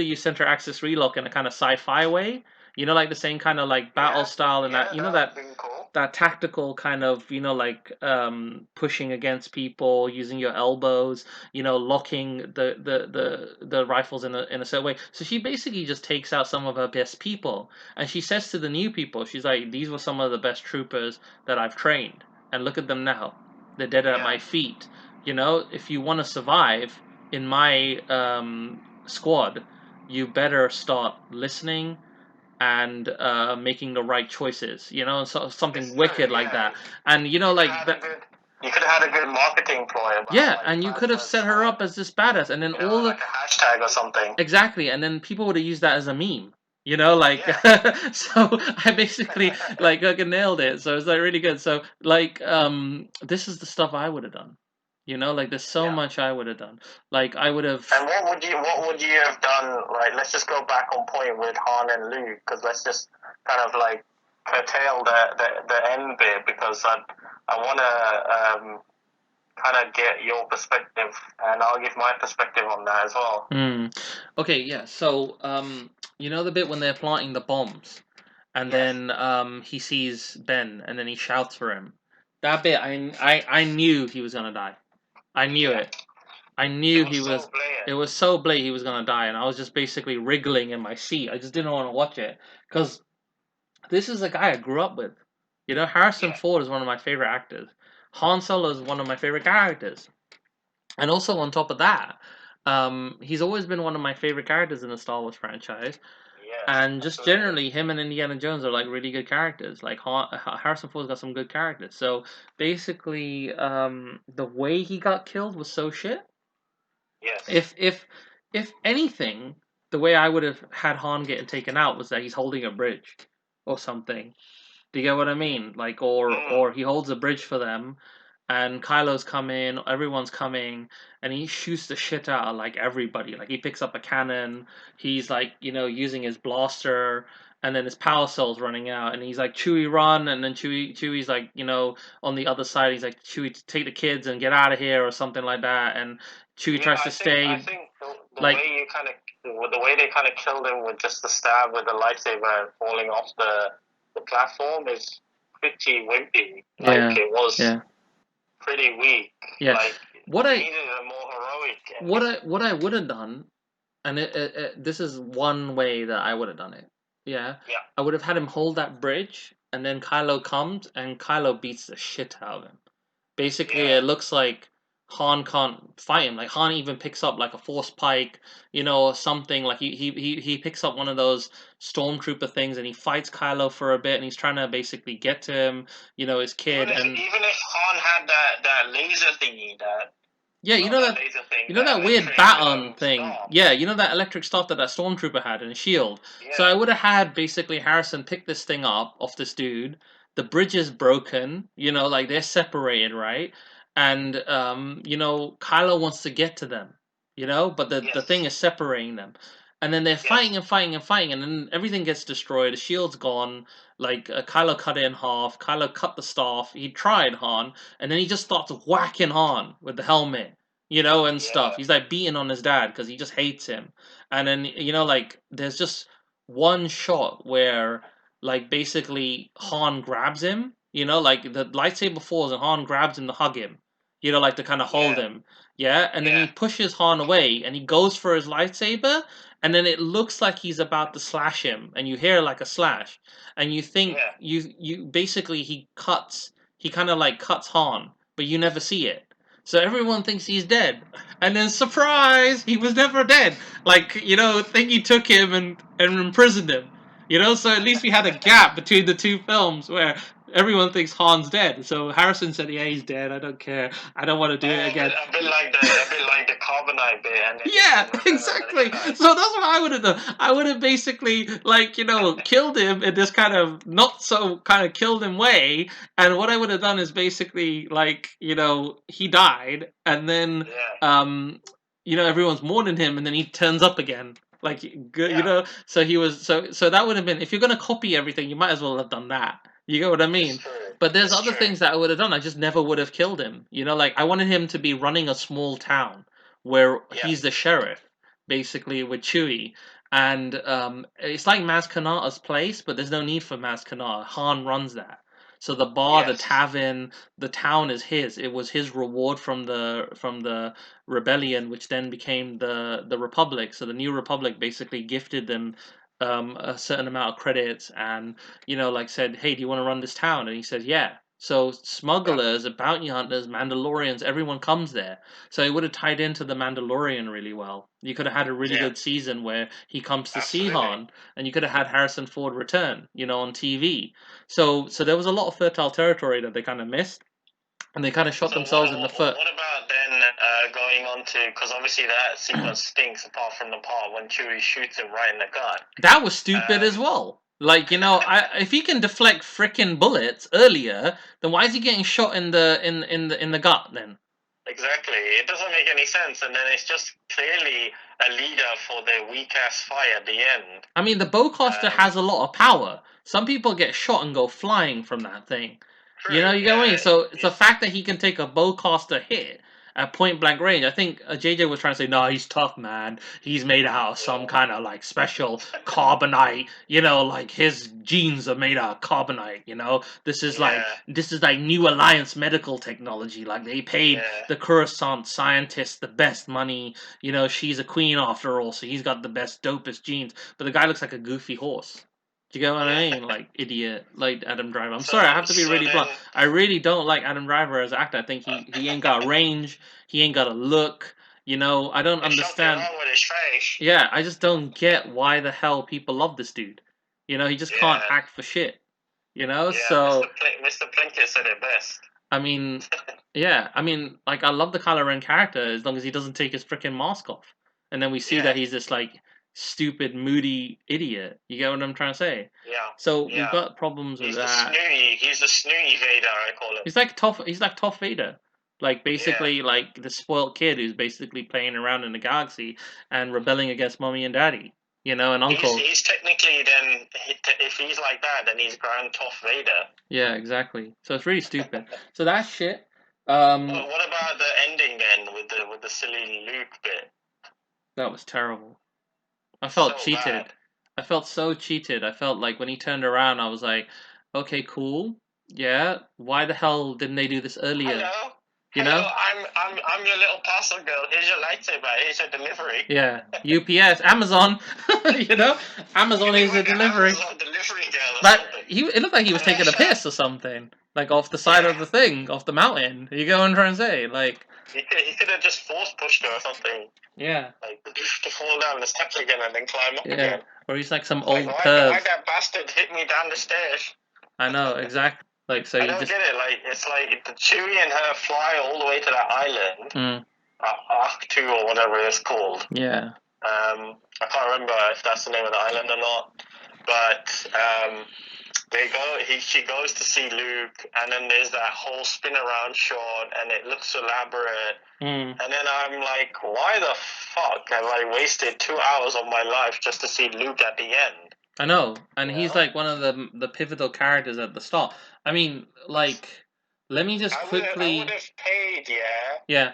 used center axis relock in a kind of sci-fi way, like the same kind of like battle Yeah. style and that Yeah. That would have been cool. that tactical kind of like pushing against people using your elbows, locking the rifles in a certain way. So she basically just takes out some of her best people, and she says to the new people, she's like, these were some of the best troopers that I've trained, and look at them now, they're dead at my Yeah. feet. If you want to survive in my squad, you better start listening and making the right choices, so It's something true. wicked like Yeah. that. And You could like have had a that. good. You could have had a good marketing ploy about Yeah, like and you could have plasma's set her up as this badass, and then all the like a hashtag or something. exactly, and then people would have used that as a meme. Yeah. So I basically like nailed it. So it's like really good. So like this is the stuff I would have done. Like there's so Yeah. much I would have done. Like I would have. And what would you have done? Like, let's just go back on point with Han and Luke, because let's just kind of like curtail the end bit, because I want to kind of get your perspective, and I'll give my perspective on that as well. Okay, yeah. So the bit when they're planting the bombs, and Yes. then he sees Ben, and then he shouts for him. That bit, I knew he was gonna die. I knew Yeah. it. I It knew was he so was. It blatant. was so blatant he was gonna die, and I was just basically wriggling in my seat. I just didn't want to watch it because this is a guy I grew up with. Harrison Yeah. Ford is one of my favorite actors. Han Solo is one of my favorite characters, and also on top of that, he's always been one of my favorite characters in the Star Wars franchise. Yes. And just Absolutely. generally, him and Indiana Jones are like really good characters. Like Harrison Ford's got some good characters. So basically, the way he got killed was so shit. Yes. If anything, the way I would have had Han getting taken out was that he's holding a bridge or something. Do you get what I mean? Like, or Mm. he holds a bridge for them, and Kylo's coming, everyone's coming, and he shoots the shit out of like everybody. Like he picks up a cannon, he's like using his blaster, and then his power cell's running out, and he's like Chewie run, and then Chewie's like on the other side, he's like Chewie take the kids and get out of here or something like that, and Chewie Yeah, tries to I think stay the like way the way they kind of killed him with just the stab with the lightsaber falling off the platform is pretty wimpy. Like, yeah it was yeah pretty weak. yeah. Like, What you I needed a more heroic what ending. I what I would have done. And this is one way that I would have done it. Yeah, Yeah. I would have had him hold that bridge, and then Kylo comes, and Kylo beats the shit out of him. Basically, Yeah. it looks like Han can't fight him. Like Han even picks up like a force pike, or something. Like he picks up one of those stormtrooper things, and he fights Kylo for a bit, and he's trying to basically get to him, his Even kid, if and even if Han had that laser thingy, that yeah, not that laser thing, that that weird electric baton thing. staff. Yeah, that electric stuff that stormtrooper had in a shield. So I Yeah. would have had basically Harrison pick this thing up off this dude. The bridge is broken. Like they're separated, right? And Kylo wants to get to them. But the thing Yes. is separating them. And then they're fighting Yes. and fighting and fighting, and then everything gets destroyed. The shield's gone. Like Kylo cut it in half. Kylo cut the staff. He tried Han, and then he just starts whacking Han with the helmet, and stuff. Yeah. He's like beating on his dad because he just hates him. And then like there's just one shot where like basically Han grabs him. Like the lightsaber falls and Han grabs him to hug him. Like to kind of hold Yeah. him. Yeah, and then Yeah. he pushes Han away and he goes for his lightsaber, and then it looks like he's about to slash him, and you hear like a slash, and you think Yeah. you basically he kind of like cuts Han, but you never see it. So everyone thinks he's dead. And then surprise, he was never dead. Like, Thingy took him and imprisoned him. So at least we had a gap between the two films where everyone thinks Han's dead. So Harrison said, "Yeah, he's dead. I don't care. I don't want to do it Oh, again." a bit like the carbonite bit, and then just Yeah, in Return of the exactly. Jedi. So that's what I would have done. I would have basically, like, killed him in this kind of not so kind of killed him way. And what I would have done is basically, like, he died, and then Yeah. um everyone's mourning him, and then he turns up again. Like, Yeah, so he was so that would have been, if you're gonna copy everything, you might as well have done that. You get what I it's mean? true. But there's It's other true. things that I would have done. I just never would have killed him. Like I wanted him to be running a small town where Yeah, he's the sheriff, basically with Chewie, and it's like Maz Kanata's place, but there's no need for Maz Kanata. Han runs that. So the bar, the yes, tavern, the town is his. It was his reward from the rebellion, which then became the Republic. So the New Republic basically gifted them a certain amount of credits, and like said, "Hey, do you want to run this town?" And he said, "Yeah." So yeah, smugglers, bounty hunters, Mandalorians, everyone comes there. So it would have tied into the Mandalorian really well. You could have had a really yeah, good season where he comes to see absolutely. Han, and you could have had Harrison Ford return, on TV. So there was a lot of fertile territory that they kind of missed, and they kind of shot So what themselves in the what, foot. what about then going on to, because obviously that sequence stinks apart from the part when Chewie shoots him right in the gut. That was stupid as Um, well. Like, if he can deflect frickin' bullets earlier, then why is he getting shot in the gut then? exactly, it doesn't make any sense, and then it's just clearly a leader for their weak ass fight at the end. I mean, the bowcaster Um, has a lot of power. Some people get shot and go flying from that thing. true, You get what I mean? yeah, So it's the it's fact that he can take a bowcaster hit at point blank range. I think JJ was trying to say, no, he's tough, man. He's made out of some yeah, kind of like special carbonite. Like his genes are made out of carbonite. yeah, This is like New Alliance medical technology. Like they paid yeah, the Coruscant scientists the best money. She's a queen after all, so he's got the best, dopest genes. But the guy looks like a goofy horse. Do you get what I yeah. mean? Like idiot, like Adam Driver. I'm So sorry, I have to be so really blunt. then I really don't like Adam Driver as an actor. I think he ain't got range. He ain't got a look. I don't there's something understand. wrong with his face. Yeah, I just don't get why the hell people love this dude. He just can't Yeah, act for shit. yeah. So Mr. Plinkett said it best. I mean, yeah, I mean, like I love the Kylo Ren character as long as he doesn't take his freaking mask off, and then we see Yeah, that he's this like stupid, moody idiot. You get what I'm trying to say? yeah, So we've yeah. got problems with that. He's the snooty Vader, I call him. He's like Toph Vader. Like Yeah. basically like the spoiled kid who's basically playing around in the galaxy and rebelling against mommy and daddy, and uncle. He's technically then, if he's like that, then he's Grand Toff Vader. Yeah, exactly. So it's really stupid. So that shit. But what about the ending then with the silly Luke bit? That was terrible. I felt So bad. cheated. I felt so cheated. I felt like when he turned around, I was like, okay, cool. Yeah, why the hell didn't they do this earlier? Hello, You hello. know? I'm your little parcel girl. Here's your lightsaber. Here's your delivery. Yeah, UPS, Amazon. you know, You Amazon look is a like an delivery. Amazon delivery girl or But something. it looked like he was taking a Alexa. piss or something, like off the side Yeah. of the thing, off the mountain. You get what I'm trying to say? Like, He could have just force pushed her or something. yeah, Like to fall down the steps again and then climb up yeah. again. Or he's like some It's like old why perv. that bastard hit me down the stairs? I know exactly. Like, so I you don't just, get it. Like it's like the Chewie and her fly all the way to that island, mm, Arc 2 or whatever it's called. yeah, I can't remember if that's the name of the island or not. But they go. She goes to see Luke, and then there's that whole spin around shot, and it looks elaborate. mm. And then I'm like, why the fuck have I wasted 2 hours of my life just to see Luke at the end? I know, and You he's know, like one of the pivotal characters at the start. I mean, like, let me just I would quickly, have paid, yeah, yeah,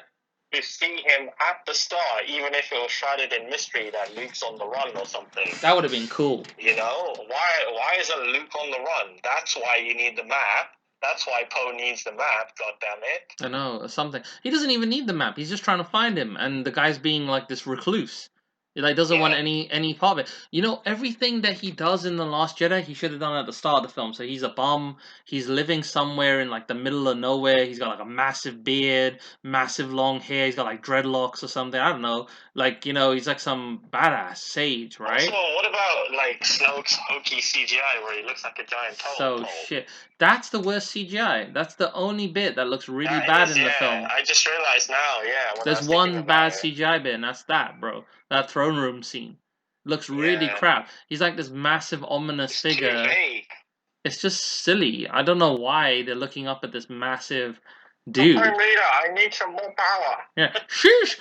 to see him at the start, even if it was shrouded in mystery that Luke's on the run or something. that would have been cool. You know, why isn't Luke on the run? That's why you need the map. That's why Poe needs the map. God damn it! I know, or something. He doesn't even need the map. He's just trying to find him, and the guy's being like this recluse. He like doesn't want Yeah, any part of it. Everything that he does in the Last Jedi, he should have done at the start of the film. So he's a bum. He's living somewhere in like the middle of nowhere. He's got like a massive beard, massive long hair. He's got like dreadlocks or something. I don't know. Like he's like some badass sage, also, right? what about like Snoke's hokey CGI where he looks like a giant totem So pole? shit. That's the worst CGI. That's the only bit that looks really That bad is, in the yeah. film. I just realized now, yeah, when I There's was thinking one bad about it. CGI bit, and that's that, bro. That throne room scene looks really Yeah, crap. He's like this massive, ominous it's too figure. vague. It's just silly. I don't know why they're looking up at this massive. dude. Supreme Leader, I need some more power. Yeah, she's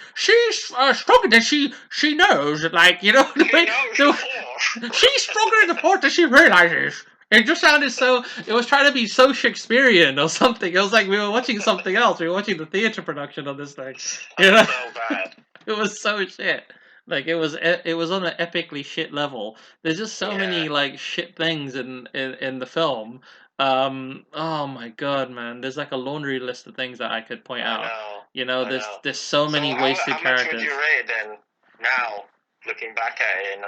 stronger than she knows. Like you know, the She way knows the the, Force. she's stronger in the Force than she realizes. It just sounded so. It was trying to be so Shakespearean or something. It was like we were watching something else. We were watching the theater production of this thing. You That's know, so bad. it was so shit. Like it was on an epically shit level. There's just so Yeah, many like shit things in the film. Oh my god, man. There's like a laundry list of things that I could point I out. know. You know, I there's know. there's so So many wasted how much would you characters. rate then now, looking back at it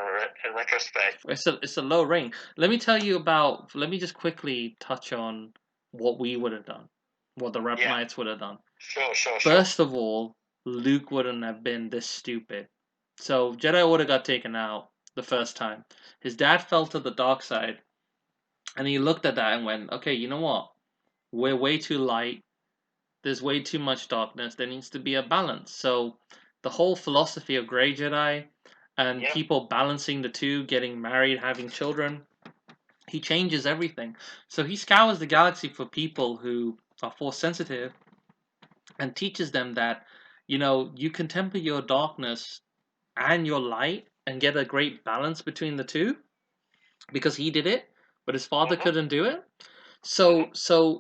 in retrospect? It's a low ring. Let me tell you about. Let me just quickly touch on what we would have done, what the Rep Yeah, Knights would have done. sure. First of all, Luke wouldn't have been this stupid. So Jedi Order got taken out the first time. His dad fell to the dark side, and he looked at that and went, "Okay, you know what? We're way too light. There's way too much darkness. There needs to be a balance." So the whole philosophy of Grey Jedi and Yep. people balancing the two, getting married, having children, he changes everything. So he scours the galaxy for people who are force sensitive and teaches them that, you can temper your darkness and your light and get a great balance between the two because he did it, but his father Mhm. couldn't do it. Mhm. So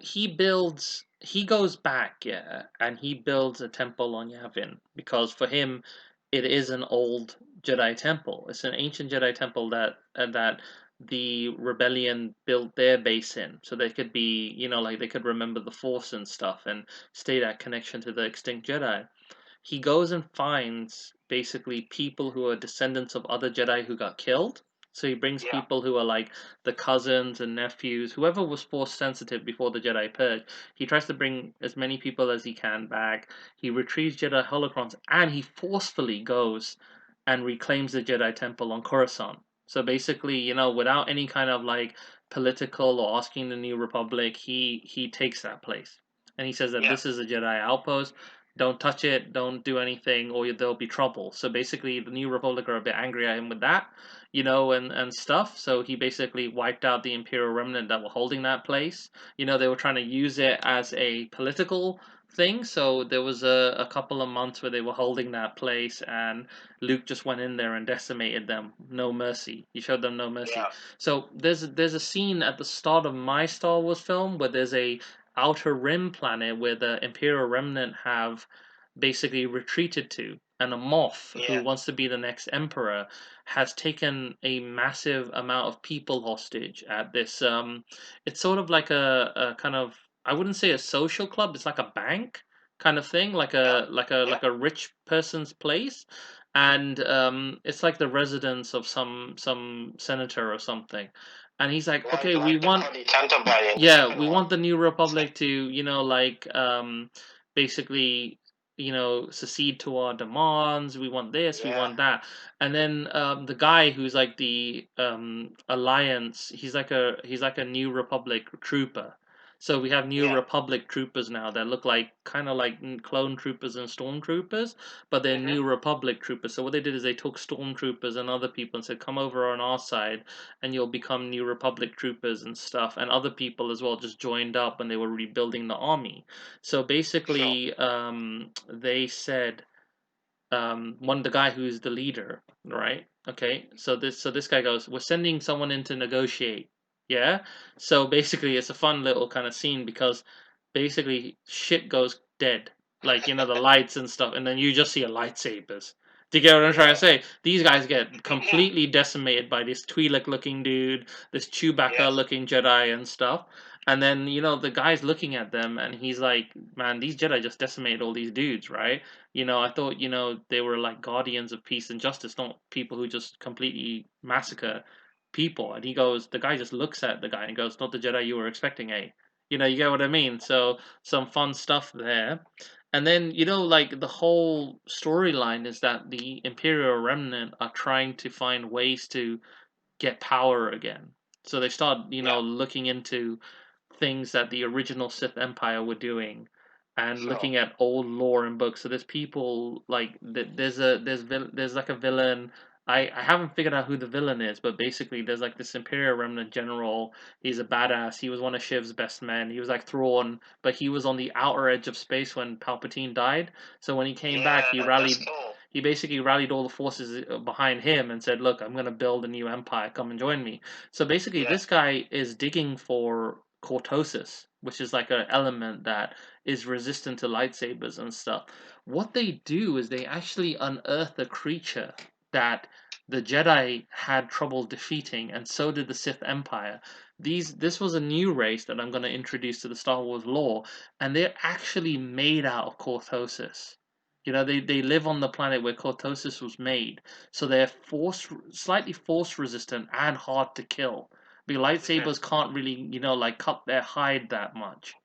he goes back, yeah, and he builds a temple on Yavin because for him it is an old Jedi temple. It's an ancient Jedi temple that the rebellion built their base in, so they could be, like they could remember the Force and stuff and stay that connection to the extinct Jedi. He goes and finds basically people who are descendants of other Jedi who got killed. So he brings Yeah. people who are like the cousins and nephews, whoever was force sensitive before the Jedi Purge. He tries to bring as many people as he can back. He retrieves Jedi holocrons and he forcefully goes and reclaims the Jedi Temple on Coruscant. So basically, without any kind of like political or asking the New Republic, he takes that place. And he says that Yeah. this is a Jedi outpost, don't touch it, don't do anything, or there'll be trouble. So basically, the New Republic are a bit angry at him with that, and stuff. So he basically wiped out the Imperial remnant that were holding that place. They were trying to use it as a political thing. So there was a couple of months where they were holding that place, and Luke just went in there and decimated them. No mercy. He showed them no mercy. Yeah. So there's a scene at the start of my Star Wars film where there's a outer rim planet where the Imperial Remnant have basically retreated to. And a Moff, who Yeah. wants to be the next emperor, has taken a massive amount of people hostage at this. It's sort of like a kind of, I wouldn't say a social club. It's like a bank kind of thing, like Yeah. a like a Yeah. like a rich person's place, and it's like the residence of some senator or something. And he's like, okay, we Like the want, Cody Canterbury in the yeah, second we one. want the New Republic to, basically, secede to our demands. We want this, we Yeah. want that. And then the guy who's like the alliance, he's like a New Republic trooper. So we have New Yeah. Republic troopers now that look like kind of like clone troopers and stormtroopers, but they're Mhm. New Republic troopers. So what they did is they took stormtroopers and other people and said, "Come over on our side, and you'll become New Republic troopers and stuff." And other people as well just joined up when they were rebuilding the army. So Sure. basically, they said, the guy who's the leader, right? Okay, so this guy goes, "We're sending someone in to negotiate." Yeah. So basically, it's a fun little kind of scene because basically shit goes dead, like the lights and stuff, and then you just see a lightsabers. Do you get what I'm trying to Yeah. say? These guys get completely decimated by this Twi'lek looking dude, this Chewbacca Yes. looking Jedi and stuff. And then, the guy's looking at them and he's like, "Man, these Jedi just decimated all these dudes, right? I thought, they were like guardians of peace and justice, not people who just completely massacre people." And the guy just looks at the guy and goes, "Not the Jedi you were expecting, eh?" You get what I mean? So some fun stuff there. And then, like the whole storyline is that the Imperial Remnant are trying to find ways to get power again. So they start, Yeah. looking into things that the original Sith Empire were doing, and Sure. looking at old lore and books. So there's people like there's like a villain. I haven't figured out who the villain is, but basically there's like this Imperial Remnant general. He's a badass. He was one of Shiv's best men. He was like Thrawn, but he was on the outer edge of space when Palpatine died. So when he came back, Yeah, that's cool. he basically rallied all the forces behind him and said, "Look, I'm going to build a new empire. Come and join me." So basically, Yeah, this guy is digging for cortosis, which is like an element that is resistant to lightsabers and stuff. What they do is they actually unearth a creature that the Jedi had trouble defeating, and so did the Sith Empire. This was a new race that I'm going to introduce to the Star Wars lore, and they're actually made out of cortosis. They live on the planet where cortosis was made, so they're slightly force resistant and hard to kill. Because mhm, lightsabers can't really, like cut their hide that much,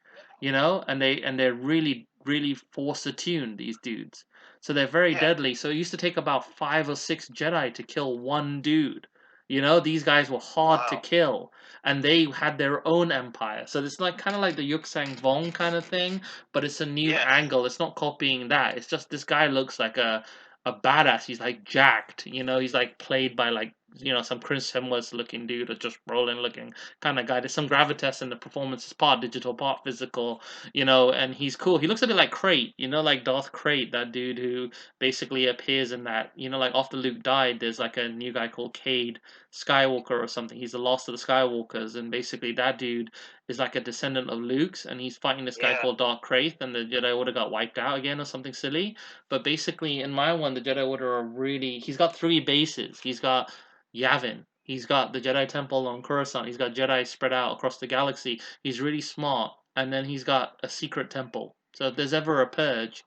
and they're really force attuned, these dudes. So they're very yeah, deadly. So it used to take about 5 or 6 Jedi to kill one dude. These guys were hard to wow, kill, and they had their own empire. So it's like kind of like the Yuksang Vong kind of thing, but it's a new yeah, angle. It's not copying that. It's just this guy looks like a badass. He's like jacked. He's like played by like some Chris Hemsworth looking dude or just Brolin looking kind of guy. There's some gravitas in the performance. It's part digital, part physical, and he's cool. He looks a bit like Crate, like Darth Crate, that dude who basically appears in that, like after Luke died, there's like a new guy called Cade Skywalker or something. He's the last of the Skywalkers, and basically that dude is like a descendant of Luke's, and he's fighting this guy yeah, called Darth Crate, and the Jedi Order got wiped out again or something silly. But basically, in my one, the Jedi Order are really. He's got 3 bases. He's got Yavin. He's got the Jedi Temple on Coruscant. He's got Jedi spread out across the galaxy. He's really smart, and then he's got a secret temple. So if there's ever a purge,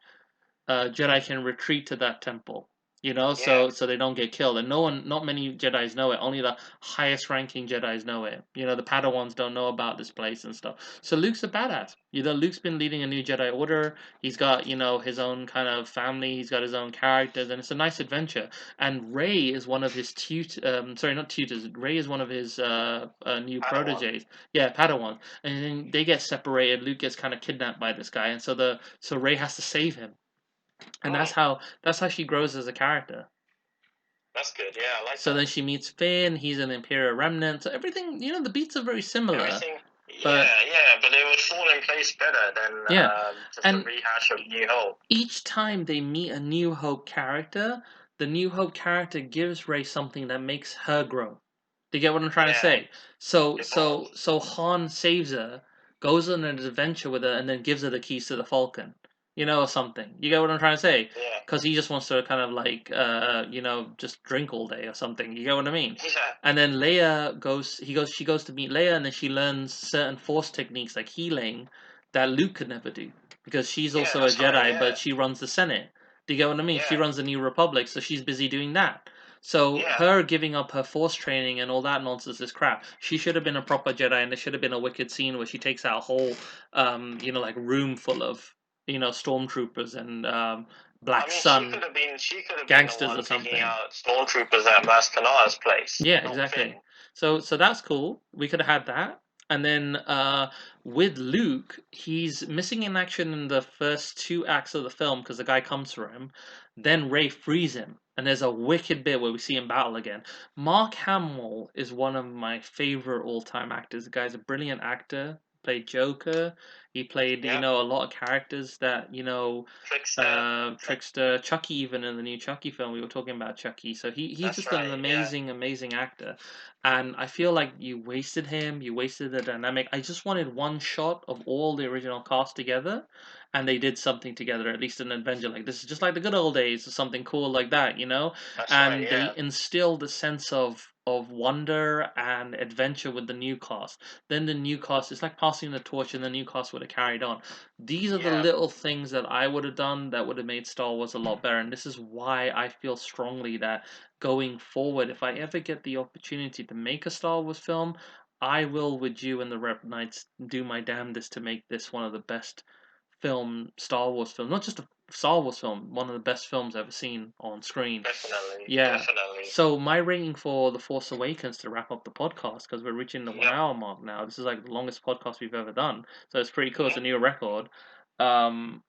Jedi can retreat to that temple. yeah. So they don't get killed, and not many Jedi's know it. Only the highest ranking Jedi's know it. The Padawans don't know about this place and stuff. So Luke's a badass. Luke's been leading a new Jedi Order. He's got his own kind of family. He's got his own characters, and it's a nice adventure. And Rey is one of his sorry, not tutors. Rey is one of his new Padawan. proteges. Yeah, Padawans, and then they get separated. Luke gets kind of kidnapped by this guy, and so Rey has to save him, and Mm, that's how she grows as a character. that's good. Yeah, I like So that. then she meets Finn. He's an Imperial remnant. So everything, the beats are very similar, Everything. but Yeah, yeah, but it would fall in place better than yeah. just a And rehash of New Hope. each time they meet a New Hope character, the New Hope character gives Rey something that makes her grow. Do you get what I'm trying to Yeah, say? So so evolve. so Han saves her, goes on an adventure with her, and then gives her the keys to the Falcon. Or something. You get what I'm trying to say? Yeah, Because he just wants to kind of like just drink all day or something. You get what I mean? yeah, And then Leia she goes to meet Leia, and then she learns certain Force techniques like healing that Luke could never do because she's yeah. also a That's right. Jedi, Yeah, but she runs the Senate. Do you get what I mean? She yeah, runs the New Republic, so she's busy doing that. So yeah. her giving up her force training and all that nonsense is crap. She should have been a proper Jedi, and there should have been a wicked scene where she takes out a whole, like room full of, stormtroopers and I Black mean, Sun she could have been the gangsters one or taking something. out stormtroopers at Maz Kanata's place, Yeah, not Finn. exactly. So that's cool. We could have had that. And then with Luke, he's missing in action in the first 2 acts of the film because the guy comes for him. Then Ray frees him, and there's a wicked bit where we see him battle again. Mark Hamill is one of my favorite all-time actors. The guy's a brilliant actor. Played Joker. He played, Yeah, a lot of characters that, trickster. Trickster, Chucky, even in the new Chucky film, we were talking about Chucky. So he's That's just an right. Yeah, amazing actor, and I feel like you wasted him. You wasted the dynamic. I just wanted one shot of all the original cast together, and they did something together, at least an adventure like this is just like the good old days, or something cool like that. that's right. And Yeah, they instilled a sense of wonder and adventure with the new cast. Then the new cast, it's like passing the torch, and the new cast would have carried on. These are the yeah, little things that I would have done that would have made Star Wars a lot better. And this is why I feel strongly that going forward, if I ever get the opportunity to make a Star Wars film, I will, with you and the R.E.P Knights, do my damnedest to make this one of the best Star Wars film, not just a Star Wars film, one of the best films I've ever seen on screen. definitely, Yeah. definitely. So my rating for The Force Awakens, to wrap up the podcast, because we're reaching the one Yep. hour mark now. This is like the longest podcast we've ever done. So it's pretty cool. It's a Mhm. new record. Um,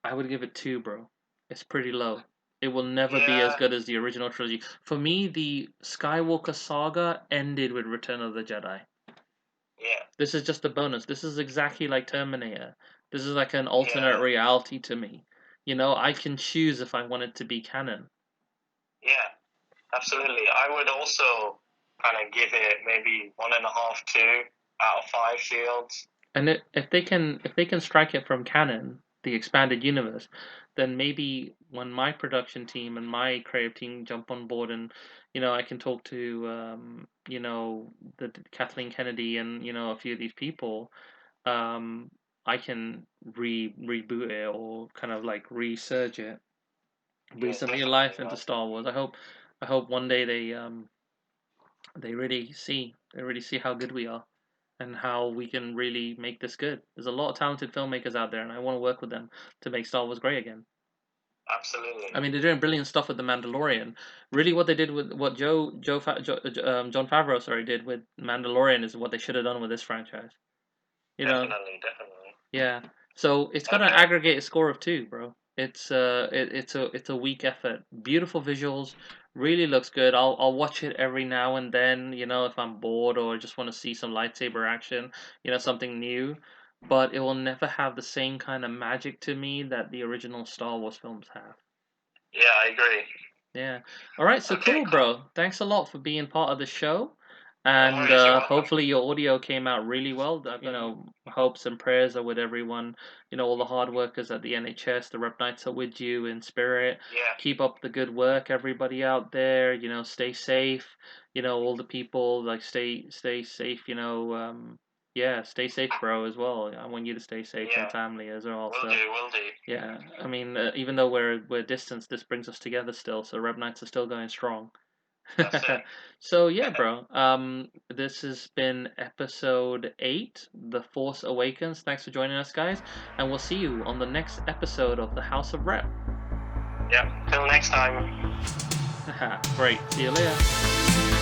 I would give it 2, bro. It's pretty low. It will never be as Yeah, good as the original trilogy. For me, the Skywalker saga ended with Return of the Jedi. yeah, This is just a bonus. This is exactly like Terminator. This is like an alternate yeah, reality to me. You know, I can choose if I want it to be canon. yeah. Absolutely. I would also kind of give it maybe 1.5, 2 out of 5 shields. And if they can strike it from canon, the expanded universe, then maybe when my production team and my creative team jump on board, and I can talk to the Kathleen Kennedy and a few of these people, um, I can reboot it or kind of like resurge it, breathe Yeah, some new definitely, life into man. Star Wars. I hope one day they really see how good we are and how we can really make this good. There's a lot of talented filmmakers out there, and I want to work with them to make Star Wars great again. I Absolutely. mean, they're doing brilliant stuff with the Mandalorian. Really, what they did with what John Favreau, sorry, did with Mandalorian is what they should have done with this franchise. You know, Definitely, definitely. yeah. So it's got an Okay. aggregate score of 2, bro. It's a weak effort. Beautiful visuals, really looks good. I'll watch it every now and then, if I'm bored or just want to see some lightsaber action, something new. But it will never have the same kind of magic to me that the original Star Wars films have. Yeah, I agree. Yeah. All right, so Okay, cool, cool. bro. Thanks a lot for being part of the show. No And worries. You're welcome. hopefully your audio came out really well. I've got hopes and prayers are with everyone. All the hard workers at the NHS, the Rep Knights are with you in spirit. Yeah, Keep up the good work, everybody out there. Stay safe. All the people like stay safe. Yeah, stay safe, bro, as well. I want you to stay safe and yeah. family as well. Will So. do, will do. Yeah, I mean, even though we're distant, this brings us together still. So Rev Knights are still going strong. That's So yeah, it. bro. This has been episode 8, The Force Awakens. Thanks for joining us, guys, and we'll see you on the next episode of the House of Rep. Yeah. Till next time. Great. See you later.